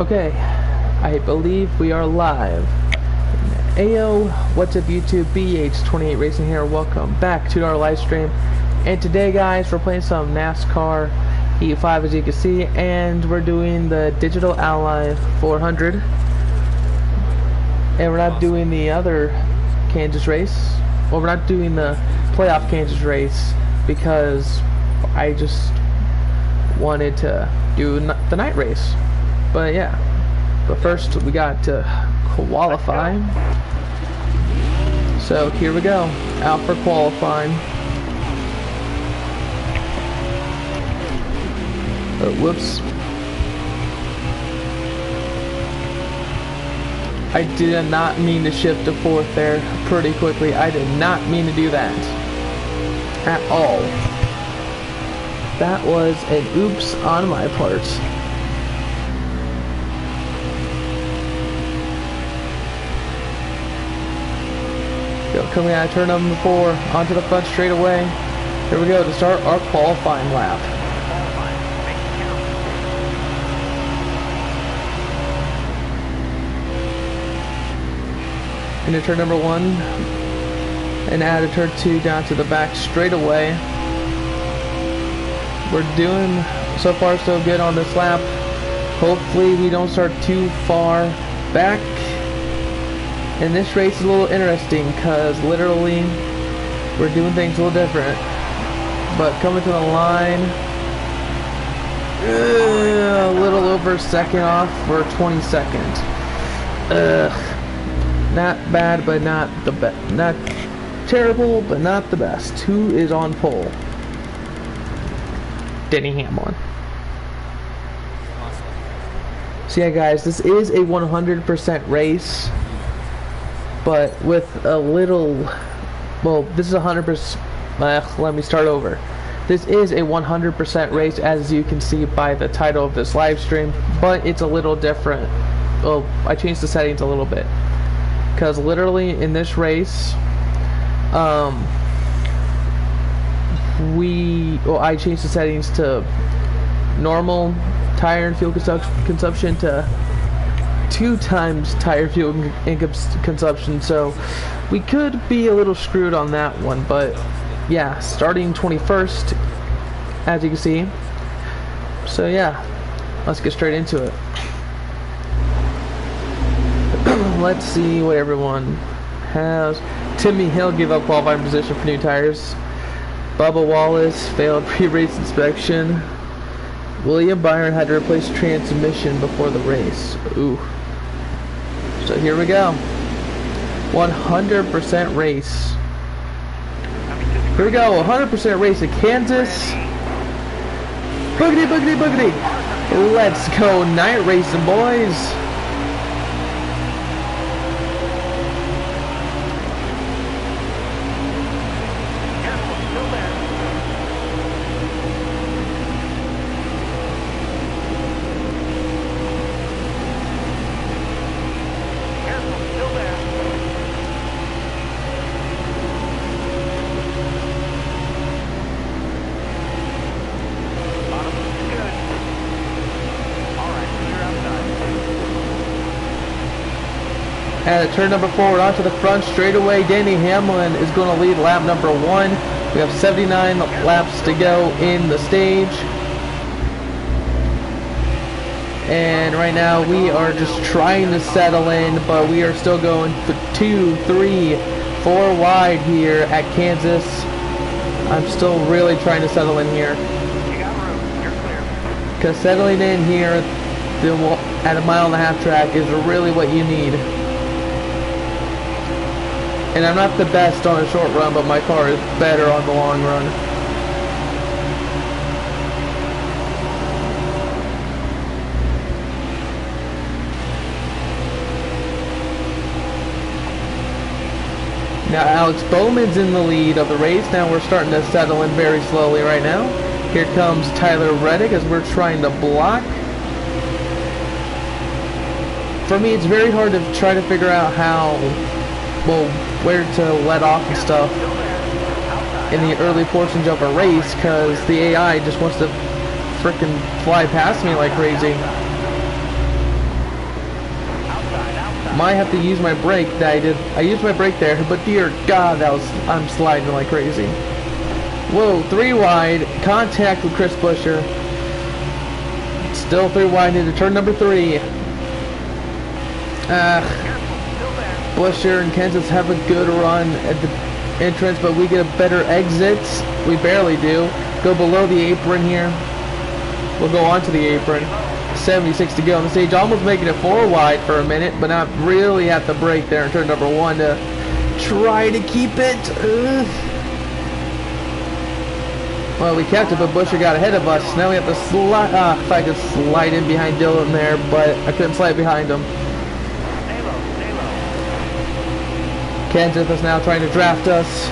Okay, I believe we are live. Ayo, what's up YouTube? BH28 Racing here. Welcome back to our live stream. And today, guys, we're playing some NASCAR E5, as you can see, and we're doing the Digital Ally 400. And we're not doing the other Kansas race. Well, we're not doing the playoff Kansas race because I just wanted to do the night race. But yeah, but first we got to qualify. So here we go, out for qualifying. Oh, whoops. I did not mean to shift to fourth there pretty quickly. I did not mean to do that at all. That was an oops on my part. Coming out of turn number 4 onto the front straightaway. Here we go to start our qualifying lap. Into turn number 1 and out of turn 2 down to the back straightaway. We're doing so far so good on this lap. Hopefully we don't start too far back. And this race is a little interesting because literally we're doing things a little different. But coming to the line, a little over a second off for 22nd. Not bad, but not the best. Not terrible, but not the best. Who is on pole? Denny Hamlin. So yeah, guys, this is a 100% race. But with a little, well, this is 100%, let me start over. This is a 100% race, as you can see by the title of this live stream, but it's a little different. Well, I changed the settings a little bit. Because literally in this race, I changed the settings to normal tire and fuel consumption to 2 times tire fuel consumption, so we could be a little screwed on that one. But yeah, starting 21st, as you can see. So yeah, let's get straight into it. Let's see what everyone has. Timmy Hill gave up qualifying position for new tires. Bubba Wallace failed pre-race inspection. William Byron had to replace transmission before the race. Ooh. So here we go. 100% race. Here we go. 100% race in Kansas. Boogity, boogity, boogity. Let's go night racing, boys. At turn number 4, onto the front straightaway, Denny Hamlin is going to lead lap number 1. We have 79 laps to go in the stage. And right now we are just trying to settle in, but we are still going for 2, 3, 4 wide here at Kansas. I'm still really trying to settle in here. Because settling in here at a 1.5-mile track is really what you need. And I'm not the best on a short run, but my car is better on the long run. Now Alex Bowman's in the lead of the race. Now we're starting to settle in very slowly right now. Here comes Tyler Reddick as we're trying to block. For me, it's very hard to try to figure out how, well, where to let off and stuff in the early portions of a race, because the AI just wants to frickin' fly past me like crazy. Might have to use my brake that I did. I used my brake there, but dear God, I'm sliding like crazy. Whoa, 3 wide, contact with Chris Buescher. Still 3 wide into turn number 3. Buescher and Kansas have a good run at the entrance, but we get a better exit. We barely do. Go below the apron here. We'll go onto the apron. 76 to go on the stage. Almost making it 4 wide for a minute, but not really at the break there in turn number 1 to try to keep it. Well, we kept it, but Buescher got ahead of us. Now we have to slide. If I could slide in behind Dylan there, but I couldn't slide behind him. Kansas is now trying to draft us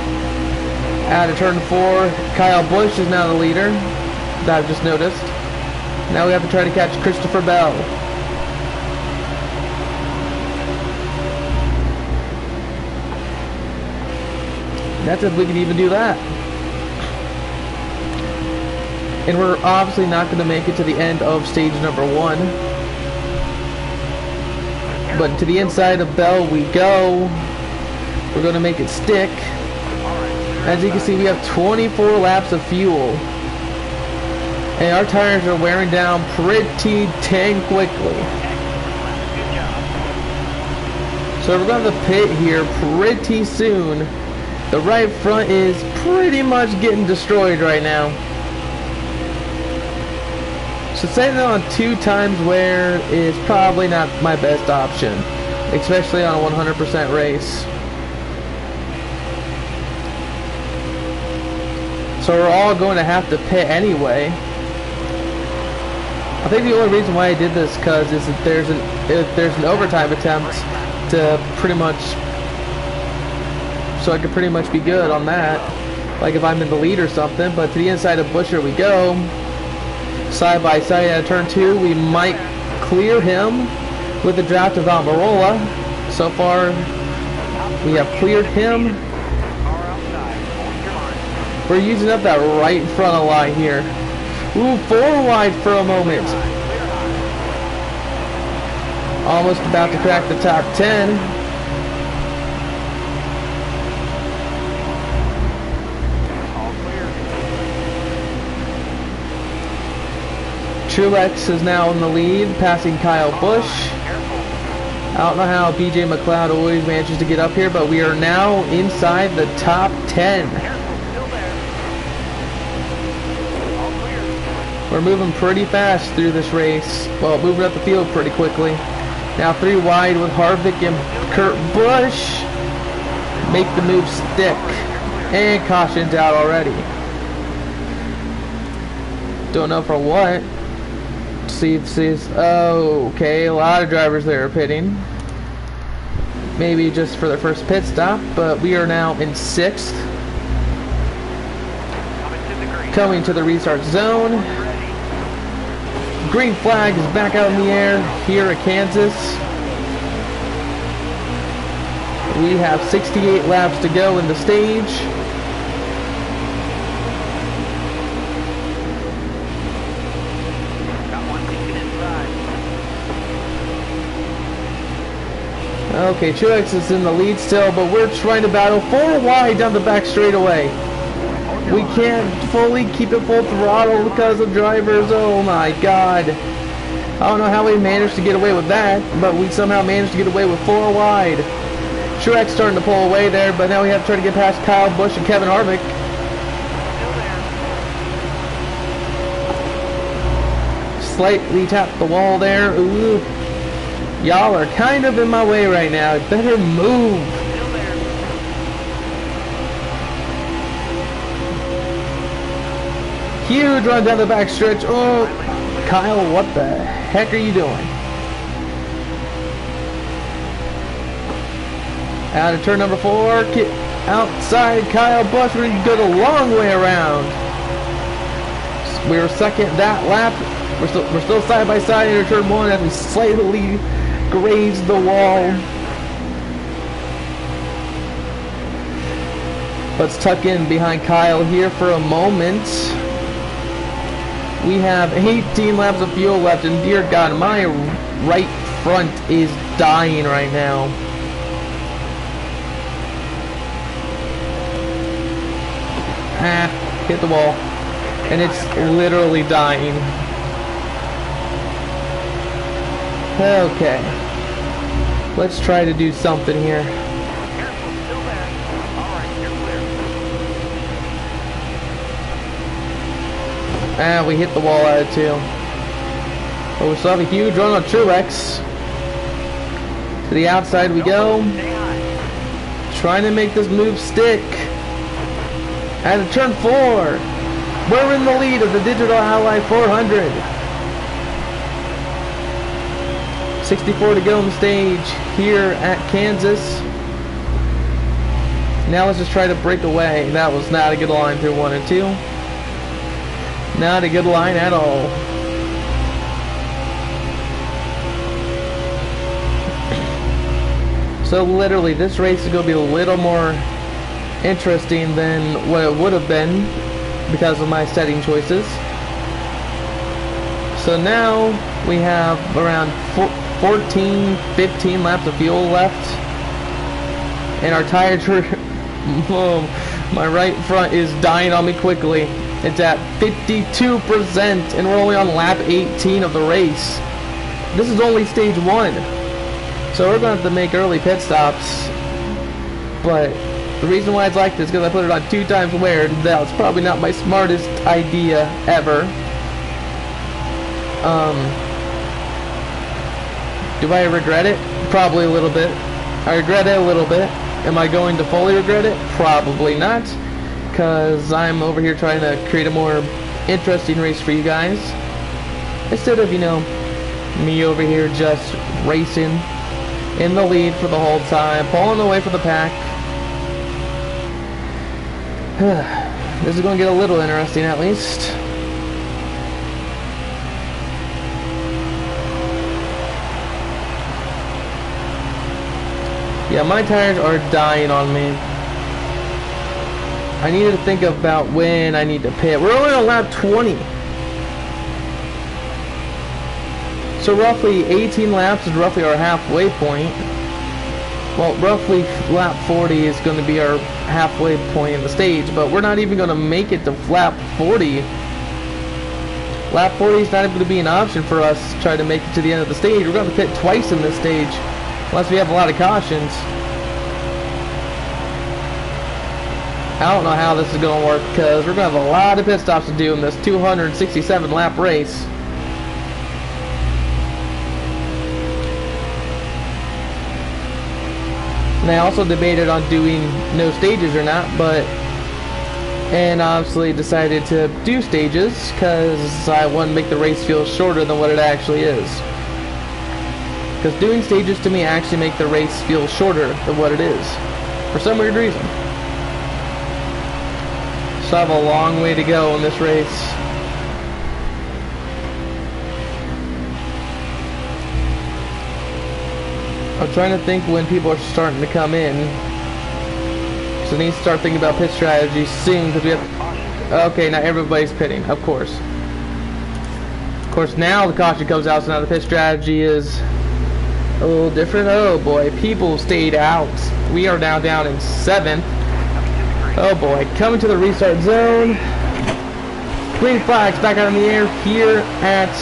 out of turn 4. Kyle Busch is now the leader, that I've just noticed. Now we have to try to catch Christopher Bell. That's if we can even do that. And we're obviously not going to make it to the end of stage number 1. But to the inside of Bell we go. We're going to make it stick. As you can see, we have 24 laps of fuel. And our tires are wearing down pretty dang quickly. So we're going to pit here pretty soon. The right front is pretty much getting destroyed right now. So setting it on 2 times wear is probably not my best option, especially on a 100% race. So we're all going to have to pit anyway. I think the only reason why I did this because is that there's an overtime attempt to pretty much, so I could pretty much be good on that, like if I'm in the lead or something. But to the inside of Buescher we go, side by side at turn 2. We might clear him with the draft of Almirola. So far we have cleared him. We're using up that right front line here. Ooh, 4 wide for a moment. Almost about to crack the top 10. Truex is now in the lead, passing Kyle Busch. I don't know how BJ McLeod always manages to get up here, but we are now inside the top 10. We're moving pretty fast through this race. Well, moving up the field pretty quickly. Now 3 wide with Harvick and Kurt Busch. Make the move stick. And caution's out already. Don't know for what. See, oh, okay, a lot of drivers there are pitting. Maybe just for their first pit stop, but we are now in 6th. Coming to the restart zone. Green flag is back out in the air here at Kansas. We have 68 laps to go in the stage. Okay, Truex is in the lead still, but we're trying to battle 4 wide down the back straightaway. We can't fully keep it full throttle because of drivers. Oh my God. I don't know how we managed to get away with that, but we somehow managed to get away with 4 wide. Truex starting to pull away there, but now we have to try to get past Kyle Busch and Kevin Harvick. Slightly tapped the wall there. Ooh. Y'all are kind of in my way right now. Better move. Huge run down the back stretch. Oh, Kyle, what the heck are you doing? Out of turn number 4, outside Kyle Busch. We're going to go the long way around. We were second that lap. We're still side by side into turn 1 as we slightly grazed the wall. Let's tuck in behind Kyle here for a moment. We have 18 laps of fuel left, and dear God, my right front is dying right now. Hit the wall. And it's literally dying. Okay. Let's try to do something here. We hit the wall out of two. But we still have a huge run on Truex. To the outside we go. Trying to make this move stick. At turn 4. We're in the lead of the Digital Ally 400. 64 to go on the stage here at Kansas. Now let's just try to break away. That was not a good line through 1 and 2. Not a good line at all. So literally this race is going to be a little more interesting than what it would have been because of my setting choices. So now we have around 14, 15 laps of fuel left. And our tires are... my right front is dying on me quickly. It's at 52% and we're only on lap 18 of the race. This is only stage 1. So we're going to have to make early pit stops. But the reason why it's like this is because I put it on 2 times wear. That's probably not my smartest idea ever. Do I regret it? Probably a little bit. I regret it a little bit. Am I going to fully regret it? Probably not. Because I'm over here trying to create a more interesting race for you guys. Instead of, you know, me over here just racing in the lead for the whole time, pulling away from the pack. This is going to get a little interesting at least. Yeah, my tires are dying on me. I need to think about when I need to pit. We're only on lap 20. So roughly 18 laps is roughly our halfway point. Well, roughly lap 40 is going to be our halfway point in the stage, but we're not even going to make it to lap 40. Lap 40 is not even going to be an option for us to try to make it to the end of the stage. We're going to pit twice in this stage, unless we have a lot of cautions. I don't know how this is going to work because we're going to have a lot of pit stops to do in this 267 lap race. And I also debated on doing no stages or not, and obviously decided to do stages because I want to make the race feel shorter than what it actually is. Because doing stages to me actually make the race feel shorter than what it is, for some weird reason. So I have a long way to go in this race. I'm trying to think when people are starting to come in. So I need to start thinking about pit strategy soon because we have... Okay, now everybody's pitting, of course. Of course, now the caution comes out, so now the pit strategy is a little different. Oh boy, people stayed out. We are now down in 7th. Oh boy, coming to the restart zone. Green flags back out in the air here at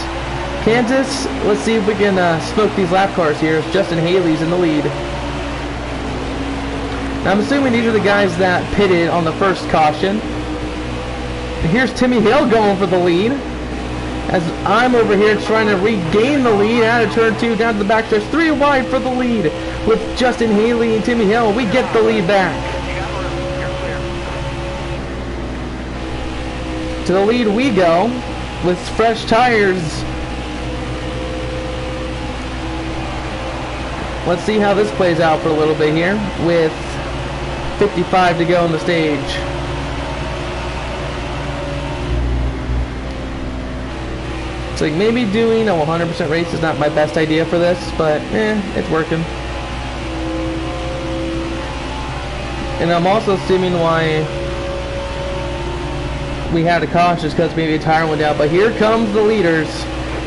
Kansas. Let's see if we can smoke these lap cars here. Justin Haley's in the lead. Now I'm assuming these are the guys that pitted on the first caution. And here's Timmy Hill going for the lead. As I'm over here trying to regain the lead out of turn 2 down to the back stretch. 3 wide for the lead with Justin Haley and Timmy Hill. We get the lead back. To the lead we go with fresh tires. Let's see how this plays out for a little bit here with 55 to go on the stage. It's like maybe doing a 100% race is not my best idea for this, but it's working. And I'm also assuming why we had a caution because maybe a tire went down, but here comes the leaders.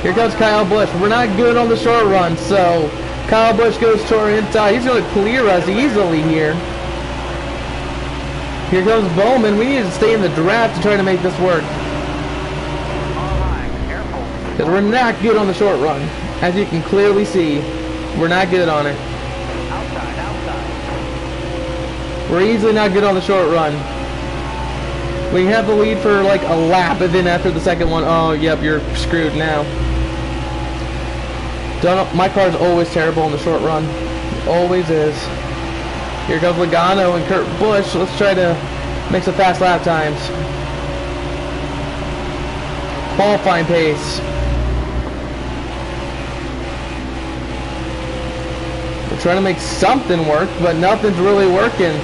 Here comes Kyle Busch. We're not good on the short run, so Kyle Busch goes to our inside. He's going to clear us easily here. Here comes Bowman. We need to stay in the draft to try to make this work. Because we're not good on the short run. As you can clearly see, we're not good on it. We're easily not good on the short run. We have the lead for like a lap, and then after the second one, oh, yep, you're screwed now. My car's always terrible in the short run. Always is. Here comes Logano and Kurt Busch. Let's try to make some fast lap times. Qualifying pace. We're trying to make something work, but nothing's really working.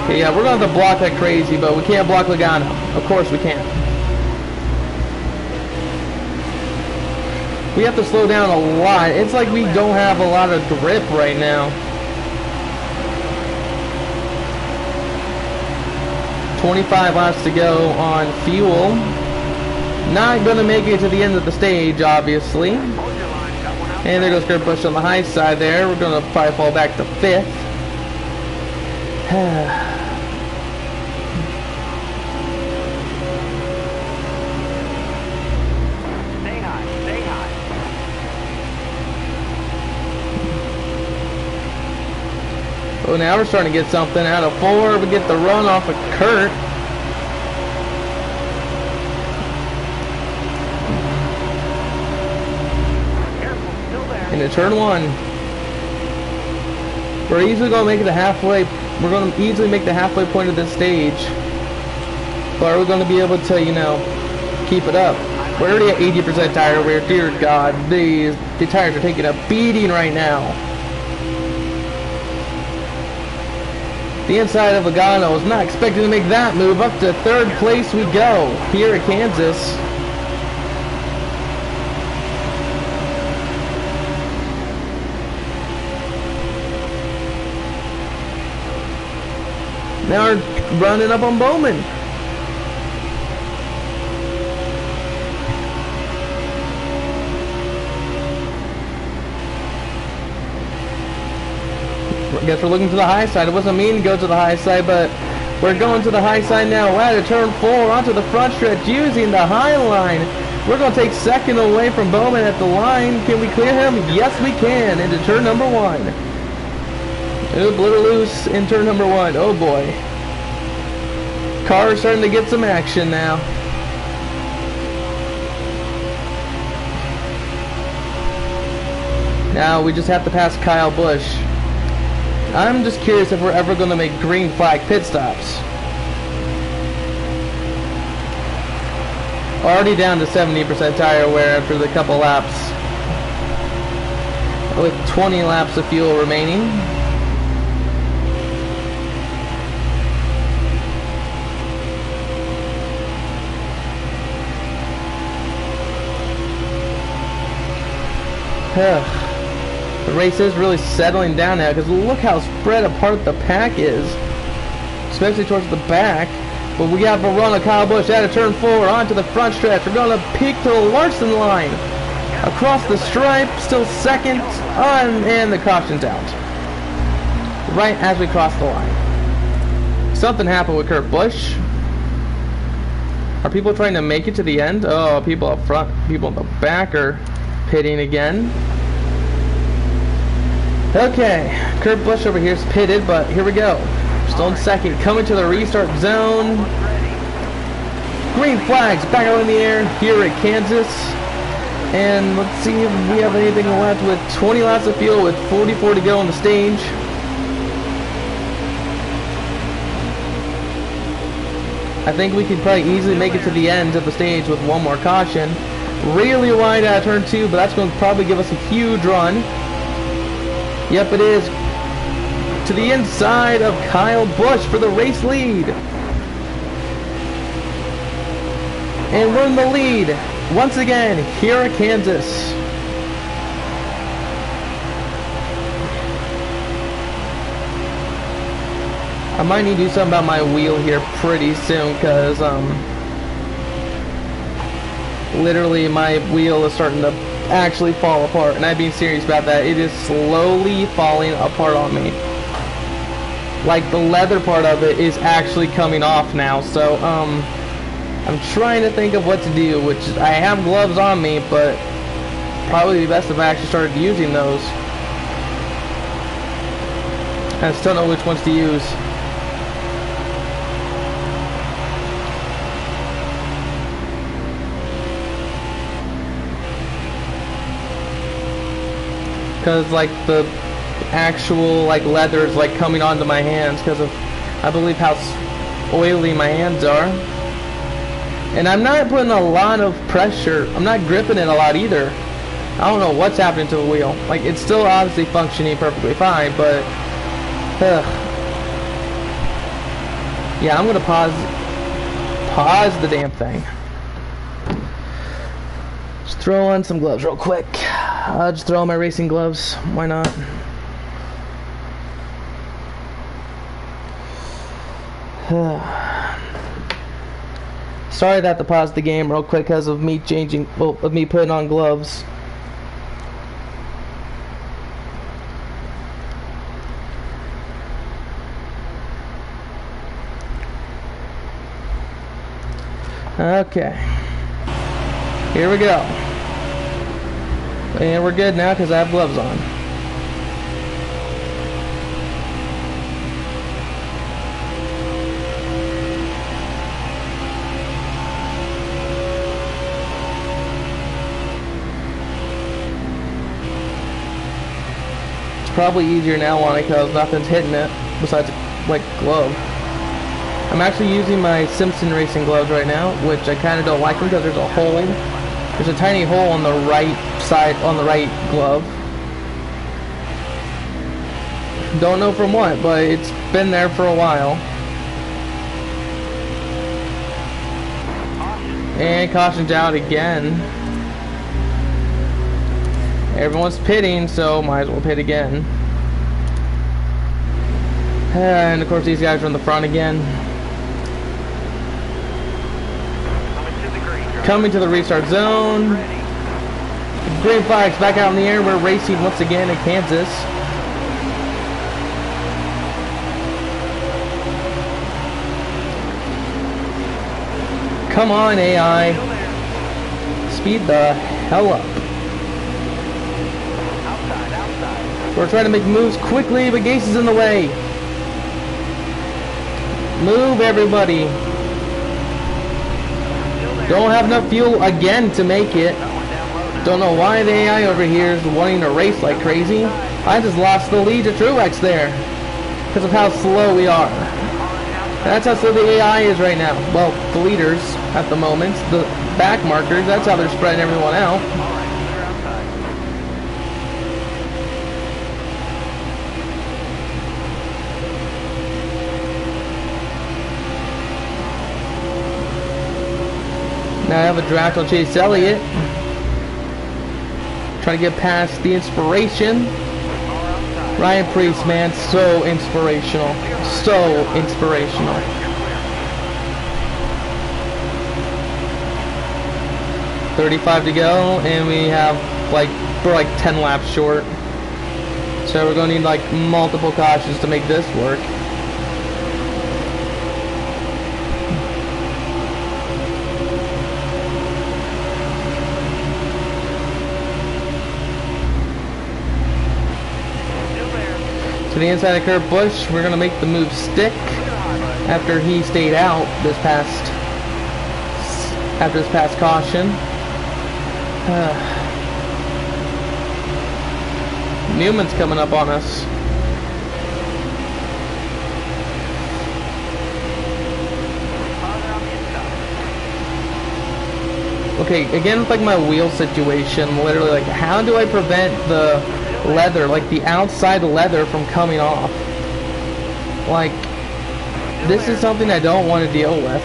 Okay, yeah, we're going to have to block like crazy, but we can't block Logano. Of course we can't. We have to slow down a lot. It's like we don't have a lot of grip right now. 25 laps to go on fuel. Not going to make it to the end of the stage, obviously. And there goes Kurt Busch on the high side there. We're going to probably fall back to 5th. Oh, now we're starting to get something out of 4. We get the run off of Kurt. Into turn 1. We're easily going to make it to halfway. We're going to easily make the halfway point of this stage. But are we going to be able to, you know, keep it up? We're already at 80% tire wear. Dear God, the tires are taking a beating right now. The inside of Logano was not expecting to make that move. Up to 3rd place we go here at Kansas. Now we're running up on Bowman. I guess we're looking to the high side. It wasn't mean to go to the high side, but we're going to the high side now. Out of turn 4 onto the front stretch using the high line. We're going to take 2nd away from Bowman at the line. Can we clear him? Yes, we can. Into turn number 1. Oop, little loose in turn number 1. Oh boy. Car is starting to get some action now. Now we just have to pass Kyle Busch. I'm just curious if we're ever going to make green flag pit stops. Already down to 70% tire wear after the couple laps. With 20 laps of fuel remaining. The race is really settling down now because look how spread apart the pack is, especially towards the back. But we have a run of Kyle Busch out of turn 4 onto the front stretch. We're going to peak to the Larson line across the stripe, still 2nd on, and the caution's out right as we cross the line. Something happened with Kurt Busch. Are people trying to make it to the end? Oh, people up front, people in the back are pitting again. Okay, Kurt Busch over here is pitted, but here we go. Still in 2nd, coming to the restart zone. Green flags back out in the air here at Kansas. And let's see if we have anything left with 20 laps of fuel with 44 to go on the stage. I think we could probably easily make it to the end of the stage with one more caution. Really wide out of turn 2, but that's going to probably give us a huge run. Yep, it is. To the inside of Kyle Busch for the race lead. And we're in the lead once again here at Kansas. I might need to do something about my wheel here pretty soon because literally my wheel is starting to actually fall apart, and I'm being serious about that. It is slowly falling apart on me. Like the leather part of it is actually coming off now, so I'm trying to think of what to do, which I have gloves on me, but probably be best if I actually started using those. I just don't know which ones to use. Because like the actual like leather is like coming onto my hands because of, I believe, how oily my hands are. And I'm not putting a lot of pressure. I'm not gripping it a lot either. I don't know what's happening to the wheel. Like, it's still obviously functioning perfectly fine, but yeah, I'm gonna pause the damn thing. Just throw on some gloves real quick. I'll just throw on my racing gloves. Why not? Sorry that I have to pause the game real quick because of me changing, well, of me putting on gloves. Okay, here we go. And we're good now because I have gloves on. It's probably easier now on it because nothing's hitting it besides like glove. I'm actually using my Simpson racing gloves right now, which I kind of don't like them because there's a hole. There's a tiny hole on the right side, on the right glove. Don't know from what, but it's been there for a while. And caution's out again. Everyone's pitting, so might as well pit again. And of course these guys are in the front again. Coming to the restart zone. Green flags back out in the air. We're racing once again in Kansas. Come on, AI. Speed the hell up. We're trying to make moves quickly, but Gase is in the way. Move, everybody. Don't have enough fuel again to make it. Don't know why the AI over here is wanting to race like crazy. I just lost the lead to Truex there because of how slow we are. That's how slow the AI is right now. Well, the leaders at the moment, the back markers, that's how they're spreading everyone out. Now I have a draft on Chase Elliott. Trying to get past the inspiration. Ryan Preece, man, so inspirational. So inspirational. .35 to go, and we have we're like 10 laps short. So we're gonna need like multiple cautions to make this work. To the inside of Kurt Busch, we're gonna make the move stick after he stayed out after this past caution. Newman's coming up on us. Okay, again with like my wheel situation, literally like how do I prevent the leather, like the outside leather, from coming off? Like, this is something I don't want to deal with.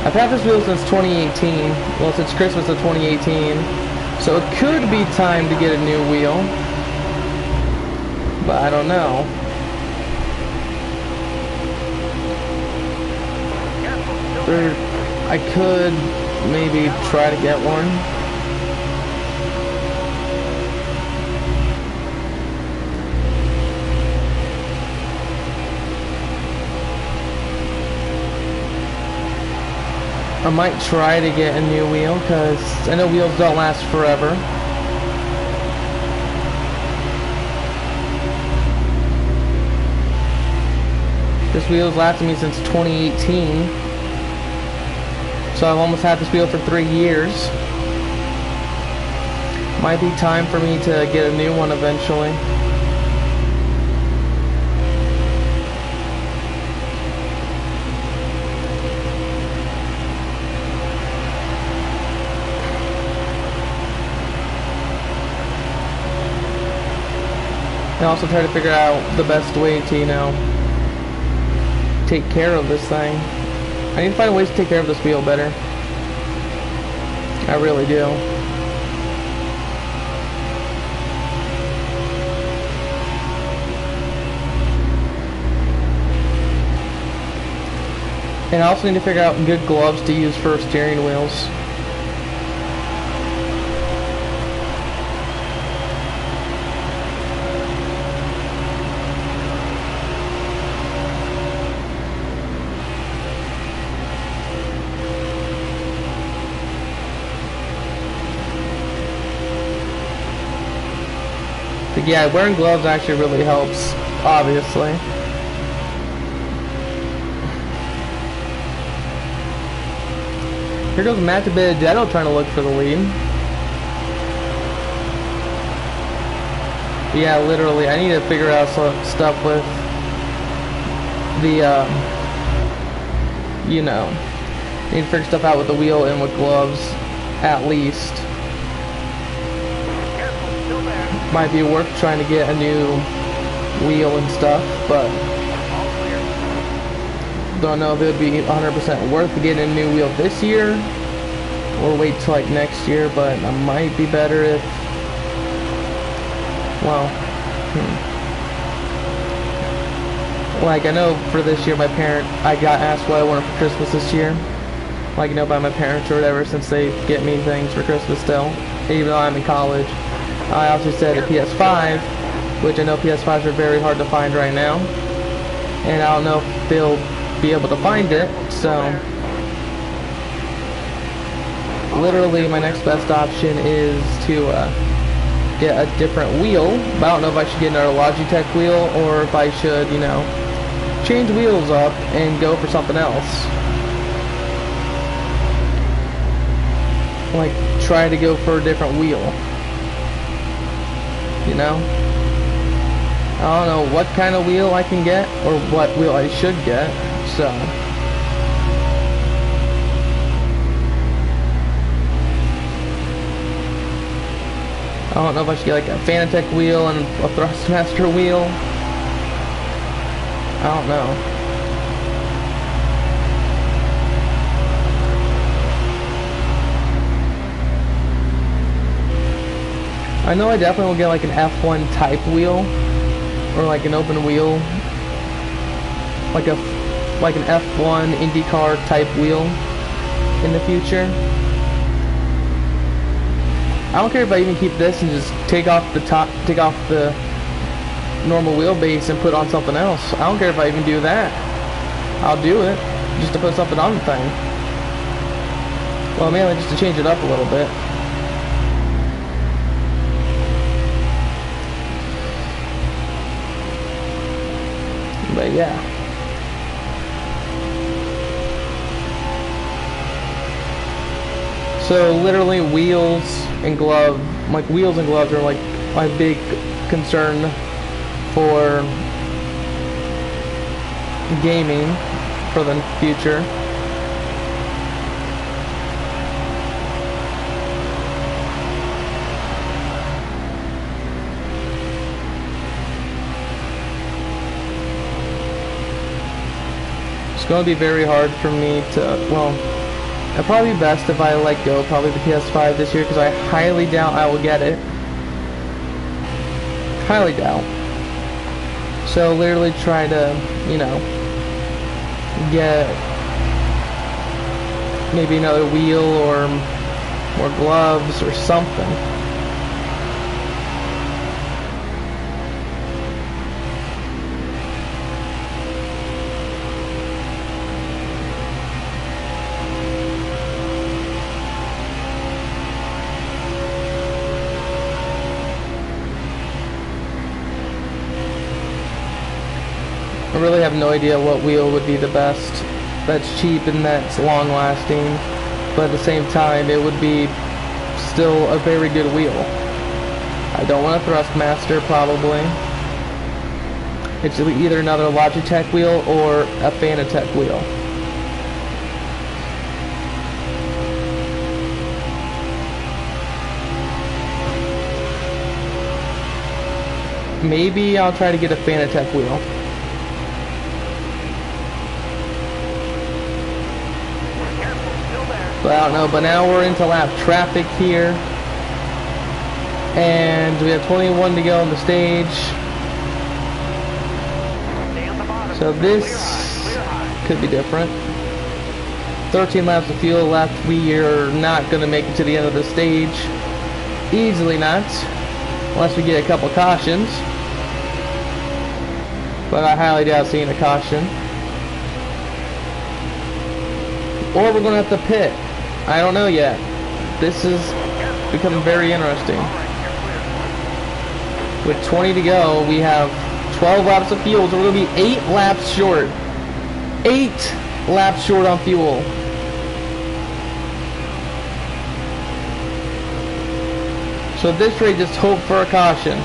I've had this wheel since 2018, well, since Christmas of 2018, so it could be time to get a new wheel, but I don't know. They're I could maybe try to get one. I might try to get a new wheel because I know wheels don't last forever. This wheel's lasted me since 2018. So I've almost had this wheel for 3 years. Might be time for me to get a new one eventually. And also try to figure out the best way to, you know, take care of this thing. I need to find ways to take care of this wheel better. I really do. And I also need to figure out good gloves to use for steering wheels. But yeah, wearing gloves actually really helps, obviously. Here goes Matt Benedetto trying to look for the lead. But yeah, literally, I need to figure out some stuff with the, you know, I need to figure stuff out with the wheel and with gloves, at least. Might be worth trying to get a new wheel and stuff, but don't know if it would be 100% worth getting a new wheel this year or wait till like next year, but it might be better if, well, like I know for this year I got asked what I wanted for Christmas this year, like, you know, by my parents or whatever, since they get me things for Christmas still, even though I'm in college. I also said a PS5, which I know PS5s are very hard to find right now, and I don't know if they'll be able to find it, so literally my next best option is to get a different wheel. But I don't know if I should get another Logitech wheel or if I should, you know, change wheels up and go for something else. Like, try to go for a different wheel. You know? I don't know what kind of wheel I can get or what wheel I should get, so I don't know if I should get like a Fanatec wheel and a Thrustmaster wheel. I don't know. I know I definitely will get like an F1 type wheel, or like an open wheel, like an F1 IndyCar type wheel in the future. I don't care if I even keep this and just take off the normal wheelbase and put on something else. I don't care if I even do that. I'll do it just to put something on the thing. Well, mainly just to change it up a little bit. But yeah. So literally wheels and gloves are like my big concern for gaming for the future. It's going to be very hard for me to, well, it'd probably be best if I let go probably the PS5 this year, because I highly doubt I will get it. Highly doubt. So literally try to, you know, get maybe another wheel or more gloves or something. I really have no idea what wheel would be the best. That's cheap and that's long lasting, but at the same time it would be still a very good wheel. I don't want a Thrustmaster probably. It's either another Logitech wheel or a Fanatec wheel. Maybe I'll try to get a Fanatec wheel. But I don't know, but now we're into lap traffic here. And we have 21 to go on the stage. So this could be different. 13 laps of fuel left. We are not going to make it to the end of the stage. Easily not. Unless we get a couple cautions. But I highly doubt seeing a caution. Or we're going to have to pit. I don't know yet. This is becoming very interesting. With 20 to go, we have 12 laps of fuel, so we're going to be 8 laps short. 8 laps short on fuel. So at this rate, just hope for a caution.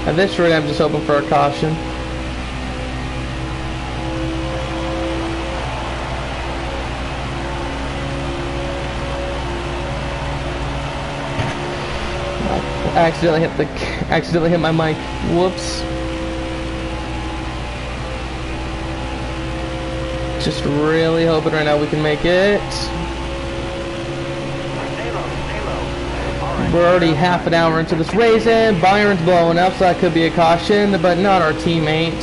At this rate, I'm just hoping for a caution. Accidentally hit my mic. Whoops. Just really hoping right now we can make it. We're already half an hour into this race and Byron's blowing up, so that could be a caution, but not our teammate.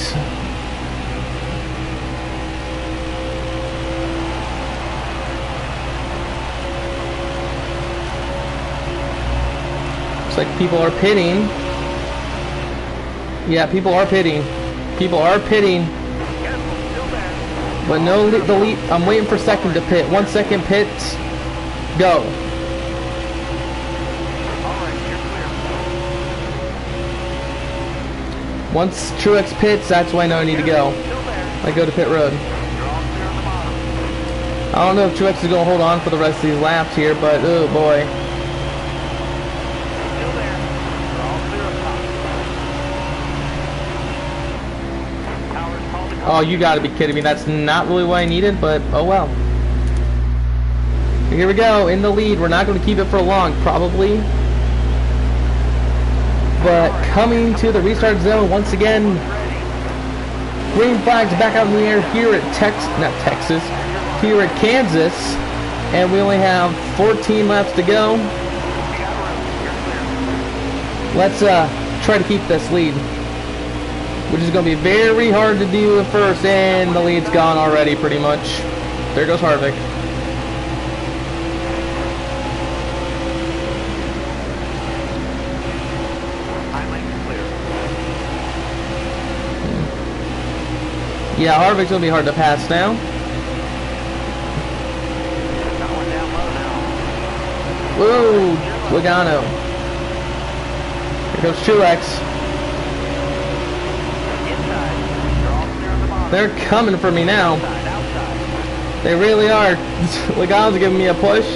Looks like people are pitting. Yeah, people are pitting. People are pitting. But no, the lead. I'm waiting for second to pit. 1 second pit. Go. Once Truex pits, that's when I know I need to go. I go to pit road. I don't know if Truex is going to hold on for the rest of these laps here, but oh boy. Oh, you gotta be kidding me. That's not really what I needed, but oh well. Here we go, in the lead. We're not going to keep it for long, probably. But coming to the restart zone once again. Green flags back out in the air here at Texas, here at Kansas. And we only have 14 laps to go. Let's try to keep this lead, which is going to be very hard to do at first. And the lead's gone already pretty much. There goes Harvick. Yeah, Harvick's going to be hard to pass now. Whoa, Logano. Here goes Truex. They're coming for me now. They really are. Logano's giving me a push.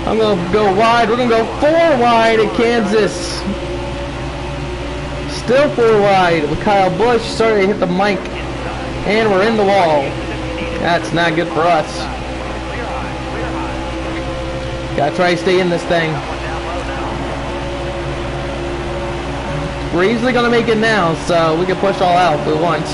I'm going to go wide. We're going to go 4 wide at Kansas. Still 4 wide with Kyle Busch. Sorry to hit the mic. And we're in the wall. That's not good for us. Gotta try to stay in this thing. We're easily gonna make it now, so we can push all out if we want.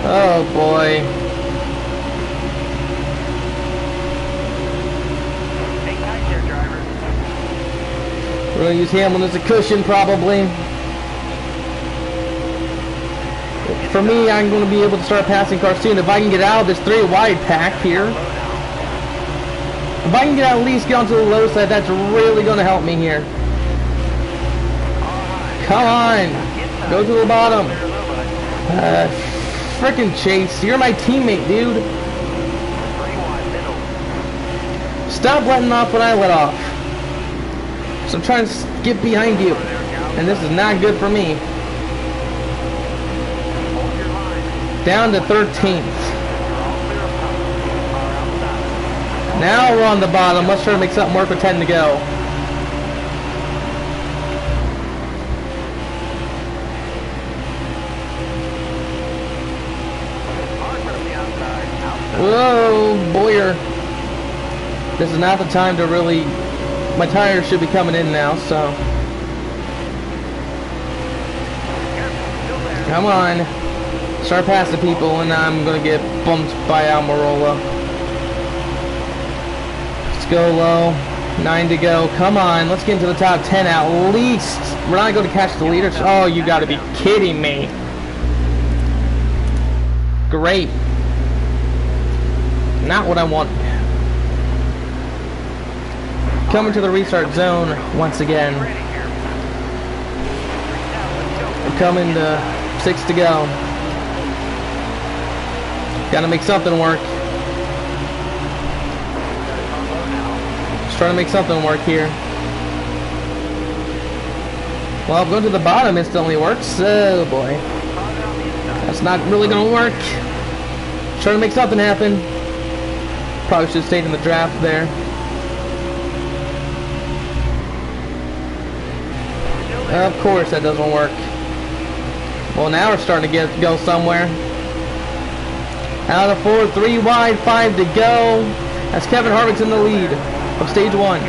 Oh boy. We're gonna use Hamlin as a cushion probably. For me, I'm gonna be able to start passing cars soon if I can get out of this 3 wide pack here. If I can at least get onto the low side, that's really gonna help me here. Come on, go to the bottom. Frickin' Chase, you're my teammate, dude. Stop letting off when I let off. So I'm trying to get behind you, and this is not good for me. Down to 13th. Now we're on the bottom. Let's try to make something work with 10 to go. Whoa, Boyer. This is not the time to really... My tires should be coming in now, so... Come on. Start passing people, and I'm going to get bumped by Almirola. Let's go low. 9 to go. Come on. Let's get into the top 10 at least. We're not going to catch the leaders. Oh, you got to be kidding me. Great. Not what I want. Coming to the restart zone once again. We're coming to 6 to go. Gotta make something work. Just trying to make something work here. Well, going to the bottom instantly works. Oh boy. That's not really gonna work. Trying to make something happen. Probably should have stayed in the draft there. Of course that doesn't work. Well, now we're starting to go somewhere. Out of 4, 3 wide, 5 to go. As Kevin Harvick's in the lead of stage 1.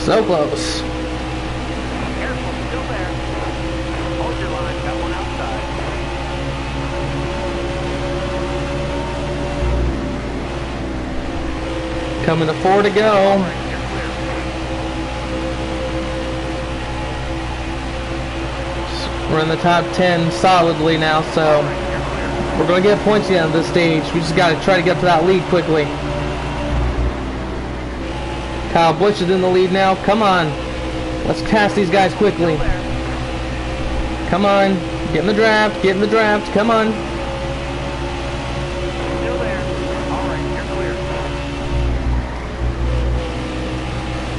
So close. Coming to 4 to go. We're in the top 10 solidly now, so we're going to get points at the end of this stage. We just got to try to get to that lead quickly. Kyle Busch is in the lead now. Come on. Let's pass these guys quickly. Come on. Get in the draft. Get in the draft. Come on.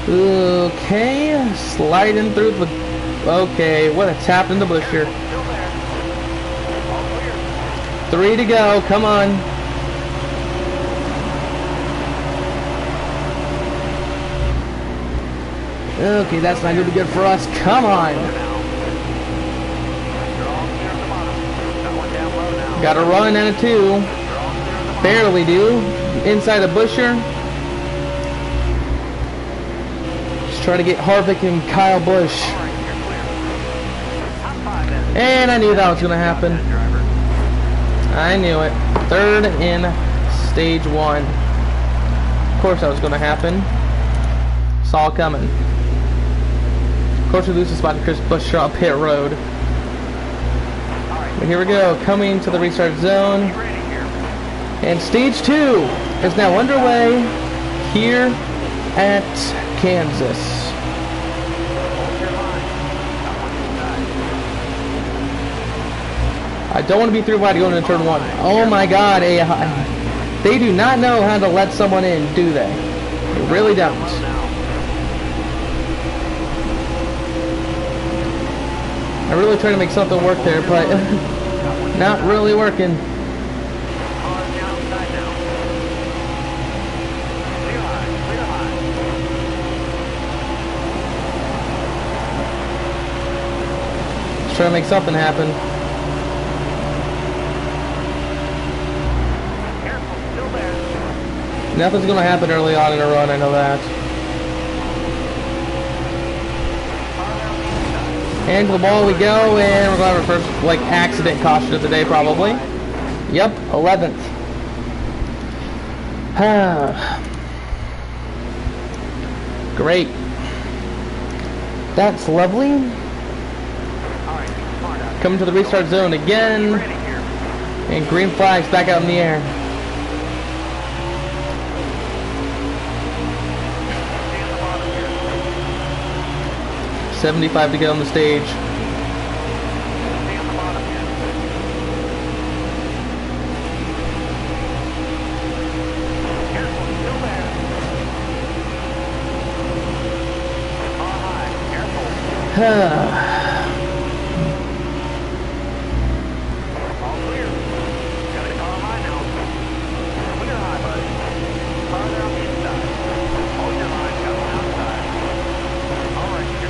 Okay, sliding through the... Okay, what a tap in the bush here. 3 to go, come on. Okay, that's not going to be good for us. Come on. Got a run and a 2. Barely do. Inside a busher. Try to get Harvick and Kyle Busch. And I knew that was going to happen. I knew it. 3rd in stage 1. Of course that was going to happen. Saw it coming. Of course we lose the spot to Chris Buescher on pit road. But here we go. Coming to the restart zone. And stage 2 is now underway here at Kansas. I don't want to be 3 wide going into turn 1. Oh my god, they do not know how to let someone in, do they? They really don't. I'm really trying to make something work there, but not really working. Trying to make something happen. Nothing's going to happen early on in a run, I know that. And to the ball we go, and we're going to have our first, accident caution of the day, probably. Yep, 11th. Great. That's lovely. Coming to the restart zone again. And green flags back out in the air. $75 to get on the stage.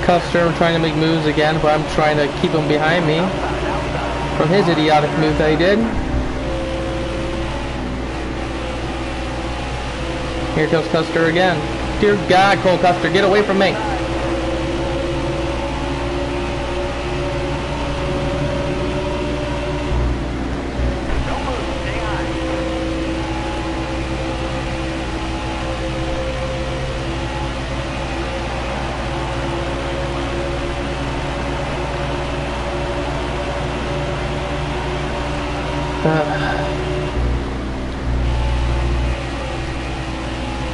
Custer trying to make moves again, but I'm trying to keep him behind me from his idiotic move that he did. Here comes Custer again. Dear God, Cole Custer, get away from me.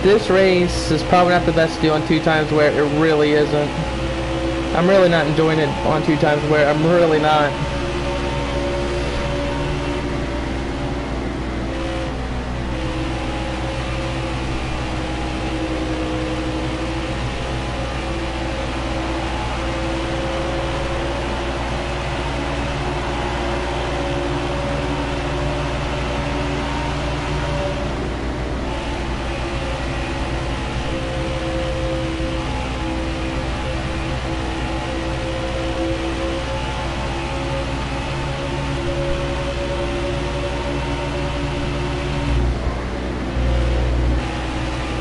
This race is probably not the best to do on 2 times where it really isn't. I'm really not enjoying it on 2 times where I'm really not.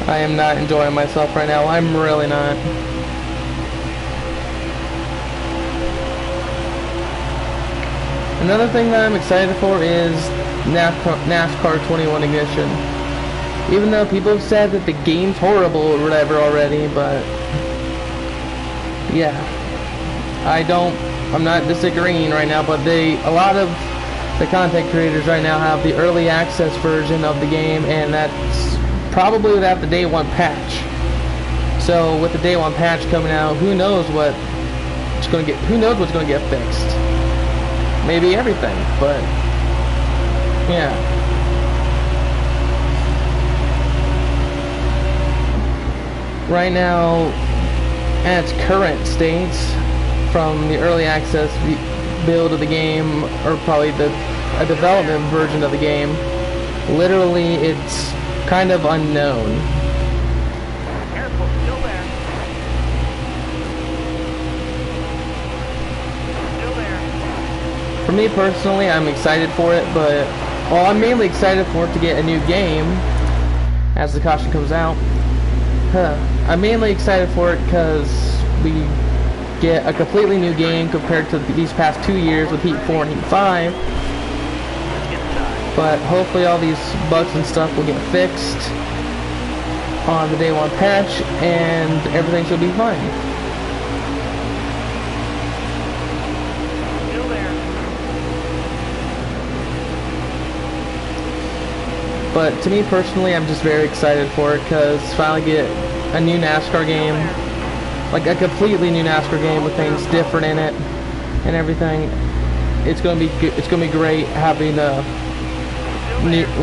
I am not enjoying myself right now. I'm really not. Another thing that I'm excited for is NASCAR 21 Ignition. Even though people have said that the game's horrible or whatever already, but yeah, I'm not disagreeing right now, but a lot of the content creators right now have the early access version of the game, and that's probably without the day 1 patch. So with the day 1 patch coming out, who knows what's going to get fixed. Maybe everything, but yeah. Right now, at its current state, from the early access build of the game, or probably a development version of the game, literally it's kind of unknown. Careful, still there. Still there. For me personally, I'm excited for it, but I'm mainly excited for it to get a new game as the caution comes out. I'm mainly excited for it because we get a completely new game compared to these past 2 years with Heat 4 and Heat 5. But hopefully all these bugs and stuff will get fixed on the day 1 patch and everything should be fine. Still there. But to me personally, I'm just very excited for it because finally get a new NASCAR game, like a completely new NASCAR game with things different in it and everything. It's gonna be great having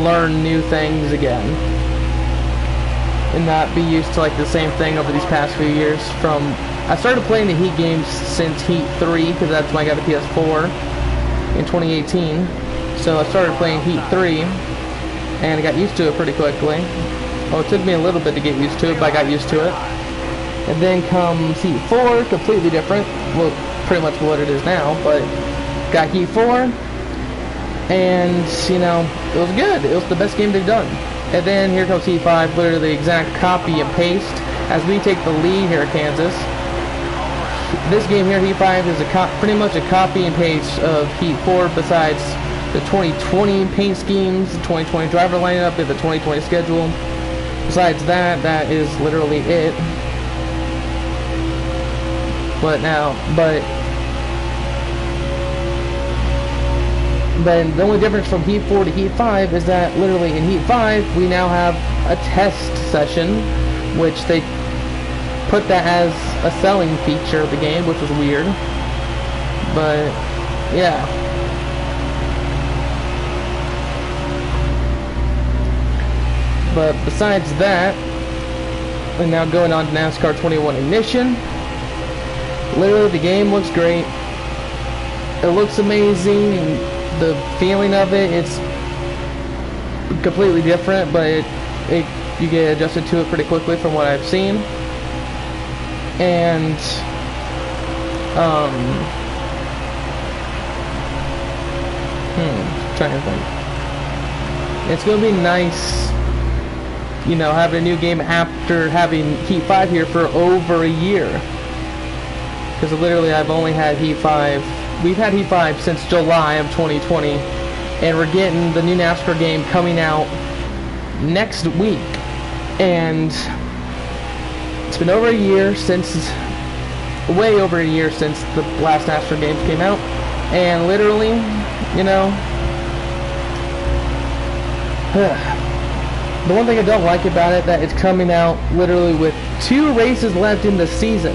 learn new things again and not be used to like the same thing over these past few years. I started playing the Heat games since Heat 3 because that's when I got a PS4 in 2018. So I started playing Heat 3 and I got used to it pretty quickly. Oh, it took me a little bit to get used to it, but I got used to it. And then comes Heat 4, completely different. Well, pretty much what it is now, but got Heat 4. And, you know, it was good. It was the best game they've done. And then here comes Heat 5, literally the exact copy and paste as we take the lead here at Kansas. This game here, Heat 5, is pretty much a copy and paste of Heat 4 besides the 2020 paint schemes, the 2020 driver lineup, and the 2020 schedule. besides that, that is literally it. But the only difference from Heat 4 to Heat 5 is that literally in Heat 5 we now have a test session, which they put that as a selling feature of the game, which was weird. But yeah. But besides that, we're now going on to NASCAR 21 Ignition. Literally, the game looks great. It looks amazing. The feeling of it, it's completely different, but you get adjusted to it pretty quickly from what I've seen. And trying to think. It's gonna be nice, you know, having a new game after having Heat 5 here for over a year. Because literally I've only had Heat 5. We've had Heat 5 since July of 2020. And we're getting the new NASCAR game coming out next week. And it's been over a year since, way over a year since the last NASCAR games came out. And literally, you know, the one thing I don't like about it, that it's coming out literally with 2 races left in the season.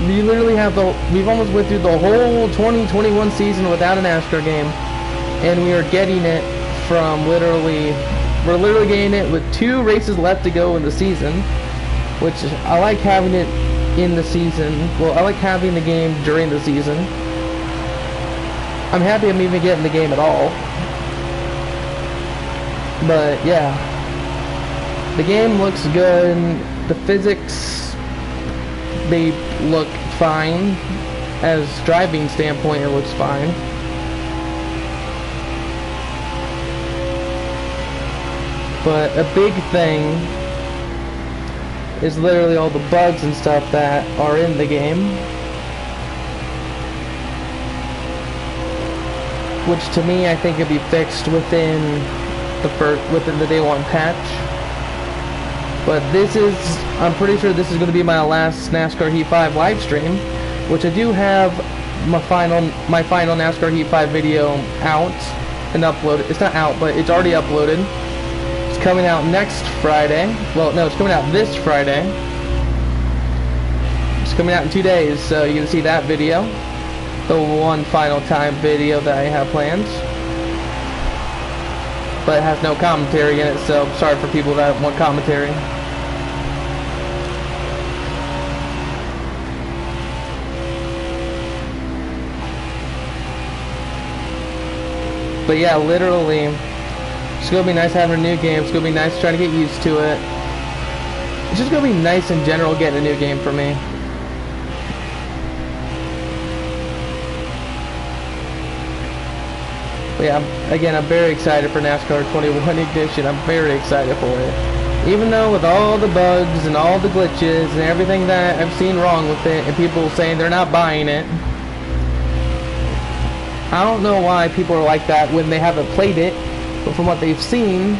We literally have we've almost went through the whole 2021 season without a NASCAR game, and we are getting it from we're literally getting it with 2 races left to go in the season, which I like having it in the season. Well, I like having the game during the season. I'm happy I'm even getting the game at all. But yeah, the game looks good. The physics, they look fine. As driving standpoint, it looks fine. But a big thing is literally all the bugs and stuff that are in the game, which to me I think could be fixed within the day 1 patch. But I'm pretty sure this is going to be my last NASCAR Heat 5 live stream, which I do have my final NASCAR Heat 5 video out and uploaded. It's not out, but it's already uploaded. It's coming out next Friday. Well, no, it's coming out this Friday. It's coming out in 2 days, so you can see that video. The one final time video that I have planned. But it has no commentary in it, so sorry for people that want commentary. But yeah, literally, it's gonna be nice having a new game. It's gonna be nice trying to get used to it. It's just gonna be nice in general getting a new game for me. But yeah, again, I'm very excited for NASCAR 21 Ignition. I'm very excited for it. Even though with all the bugs and all the glitches and everything that I've seen wrong with it, and people saying they're not buying it, I don't know why people are like that when they haven't played it. But from what they've seen,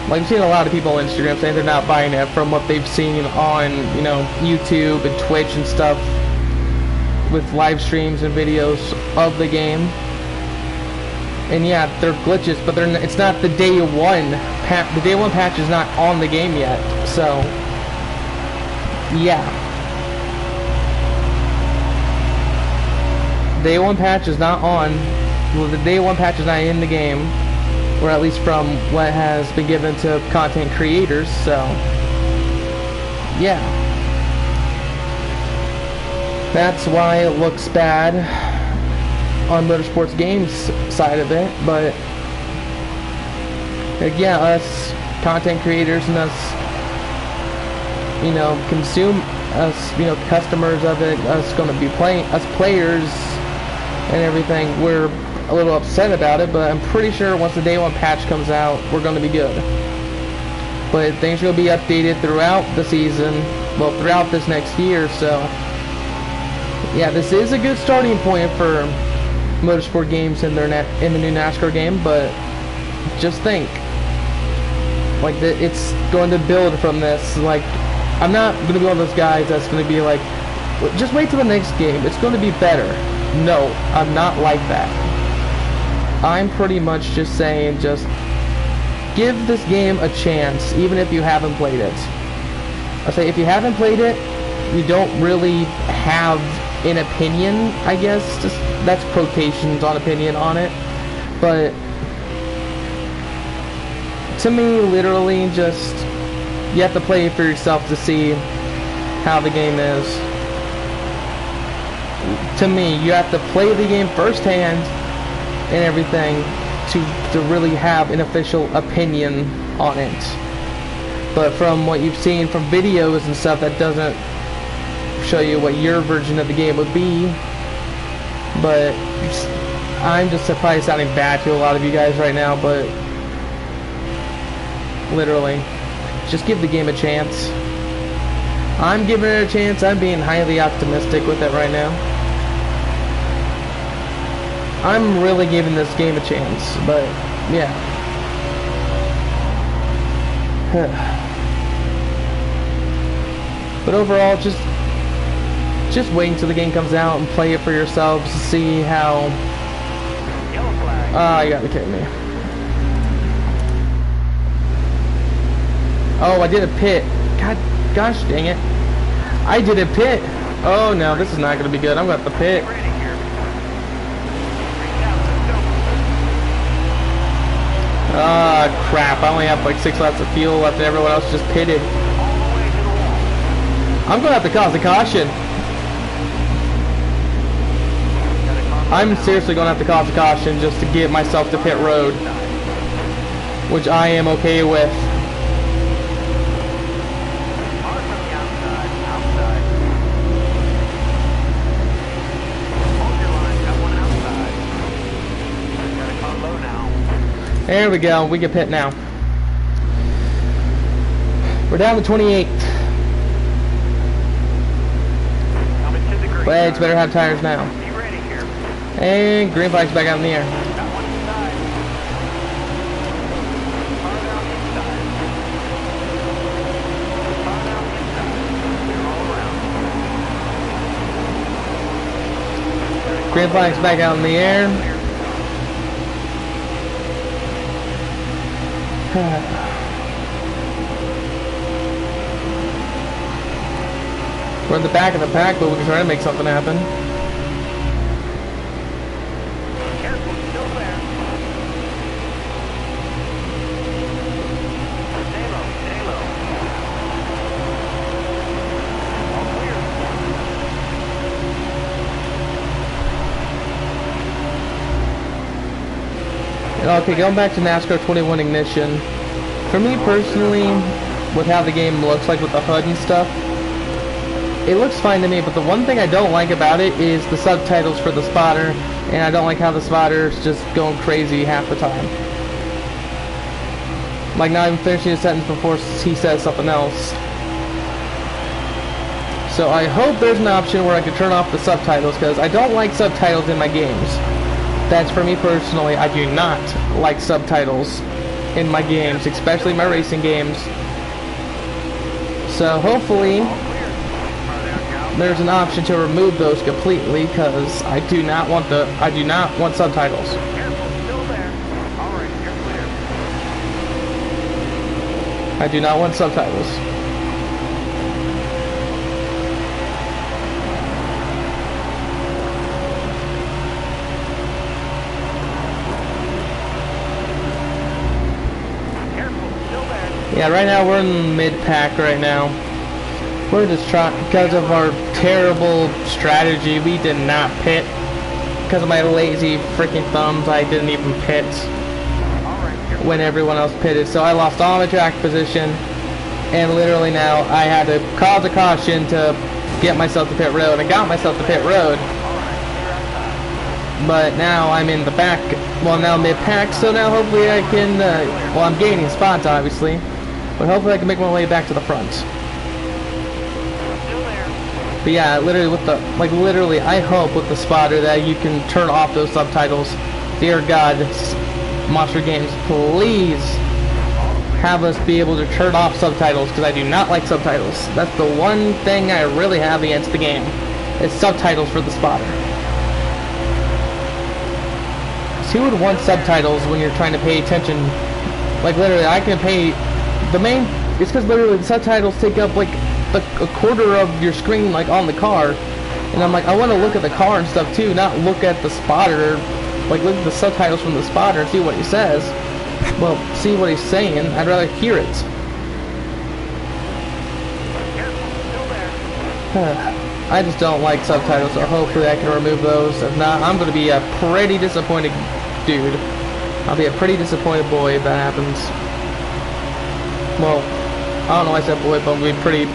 like I've seen a lot of people on Instagram saying they're not buying it from what they've seen on, you know, YouTube and Twitch and stuff with live streams and videos of the game. And yeah, they're glitches, but it's not the day 1 patch. The day 1 patch is not on the game yet, so yeah. Day 1 patch is not on. Well, the day 1 patch is not in the game, or at least from what has been given to content creators, so yeah. That's why it looks bad on Motorsports Games side of it, but yeah, us content creators and us, you know, customers of it, us gonna be playing, us players and everything, we're a little upset about it, but I'm pretty sure once the day 1 patch comes out, we're gonna be good. But things are gonna be updated throughout the season, well, throughout this next year, so yeah, this is a good starting point for Motorsport Games in the new NASCAR game. But just think, Like, it's going to build from this. Like, I'm not going to be one of those guys that's going to be like, just wait till the next game. It's going to be better. No, I'm not like that. I'm pretty much just saying, just give this game a chance, even if you haven't played it. I say, if you haven't played it, you don't really have an opinion, I guess. Just, that's quotations on opinion on it. But to me, literally, just you have to play it for yourself to see how the game is. To me, you have to play the game firsthand and everything to really have an official opinion on it. But from what you've seen from videos and stuff, that doesn't show you what your version of the game would be. But I'm just probably sounding bad to a lot of you guys right now, but literally, just give the game a chance. I'm giving it a chance. I'm being highly optimistic with it right now. I'm really giving this game a chance, but yeah. But overall, just wait until the game comes out and play it for yourselves to see how. Ah, you gotta be kidding me. Oh, I did a pit. Gosh dang it. I did a pit. Oh no, this is not gonna be good. I'm gonna have to pit. Ah, crap. I only have like 6 laps of fuel left and everyone else just pitted. I'm gonna have to cause a caution. I'm seriously gonna have to cause a caution just to get myself to pit road, which I am okay with. There we go, we can pit now. We're down to 28th. But it's better have tires now. And green flag's back out in the air. Green flag's back out in the air. We're in the back of the pack, but we can try to make something happen. Careful, still there. Stay low, stay low. All clear. Okay, going back to NASCAR 21 Ignition. For me personally, with how the game looks like with the HUD and stuff, it looks fine to me, but the one thing I don't like about it is the subtitles for the spotter, and I don't like how the spotter's just going crazy half the time. Like, not even finishing a sentence before he says something else. So I hope there's an option where I can turn off the subtitles, because I don't like subtitles in my games. That's for me personally. I do not like subtitles in my games, especially my racing games. So hopefully there's an option to remove those completely, because I do not want subtitles. Careful, still there. All right, you're clear. I do not want subtitles. Careful, still there. Yeah, right now we're in mid-pack right now. We're just trying, because of our terrible strategy, we did not pit. Because of my lazy freaking thumbs, I didn't even pit when everyone else pitted. So I lost all my track position, and literally now I had to cause a caution to get myself to pit road. I got myself to pit road, but now I'm in the back, well now mid-pack, so now hopefully I can, well I'm gaining spots obviously, but hopefully I can make my way back to the front. But yeah, literally with the, like literally, I hope with the spotter that you can turn off those subtitles. Dear God, Monster Games, please have us be able to turn off subtitles, because I do not like subtitles. That's the one thing I really have against the game. It's subtitles for the spotter. So who would want subtitles when you're trying to pay attention? Like literally, I can pay the main. It's because literally the subtitles take up like a quarter of your screen, like on the car, and I'm like, I want to look at the car and stuff too, not look at the spotter. Like look at the subtitles from the spotter and see what he says. Well, see what he's saying. I'd rather hear it. I just don't like subtitles, so hopefully I can remove those. If not, I'm going to be a pretty disappointed dude. I'll be a pretty disappointed boy if that happens. Well, I don't know why I said boy, but I'm going to be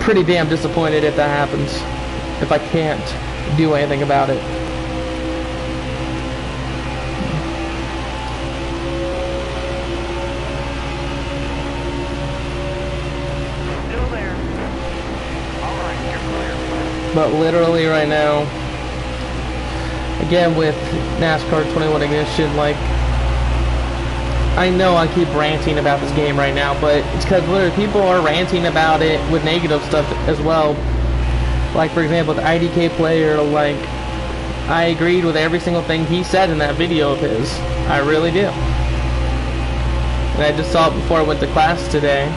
pretty damn disappointed if that happens. If I can't do anything about it. But literally right now, again with NASCAR 21 Ignition, like, I know I keep ranting about this game right now, but it's because literally people are ranting about it with negative stuff as well. Like for example, the IDK player, like, I agreed with every single thing he said in that video of his. I really do. And I just saw it before I went to class today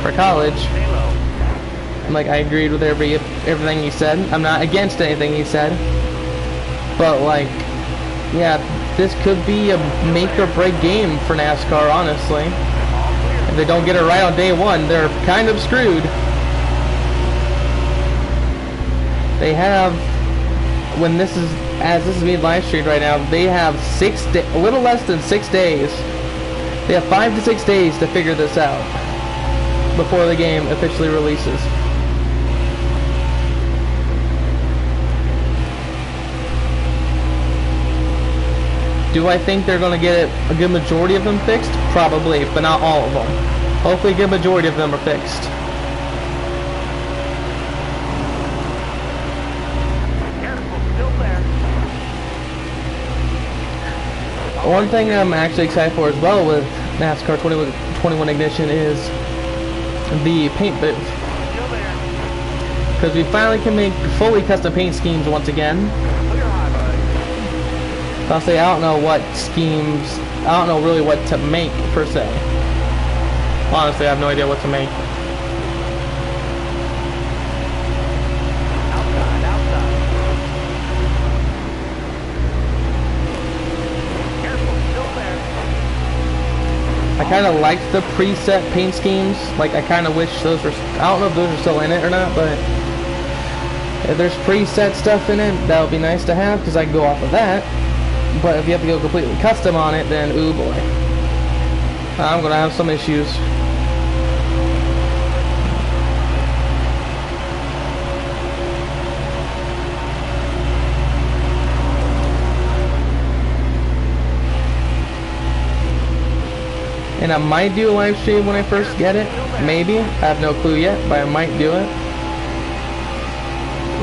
for college. Like, I agreed with everything he said. I'm not against anything he said. But, like, yeah, this could be a make or break game for NASCAR, honestly. If they don't get it right on day one, they're kind of screwed. They have, when this is, as this is being live streamed right now, they have a little less than 6 days. They have 5 to 6 days to figure this out before the game officially releases. Do I think they're going to get a good majority of them fixed? Probably, but not all of them. Hopefully a good majority of them are fixed. One thing I'm actually excited for as well with NASCAR 21 Ignition is the paint booth. Because we finally can make fully custom paint schemes once again. I'll say I don't know what schemes, I don't know really what to make per se. Honestly, I have no idea what to make. I kind of like the preset paint schemes. Like, I kind of wish those were, I don't know if those are still in it or not, but if there's preset stuff in it, that would be nice to have, because I can go off of that. But if you have to go completely custom on it, then ooh boy, I'm gonna have some issues. And I might do a live stream when I first get it, maybe. I have no clue yet, but I might do it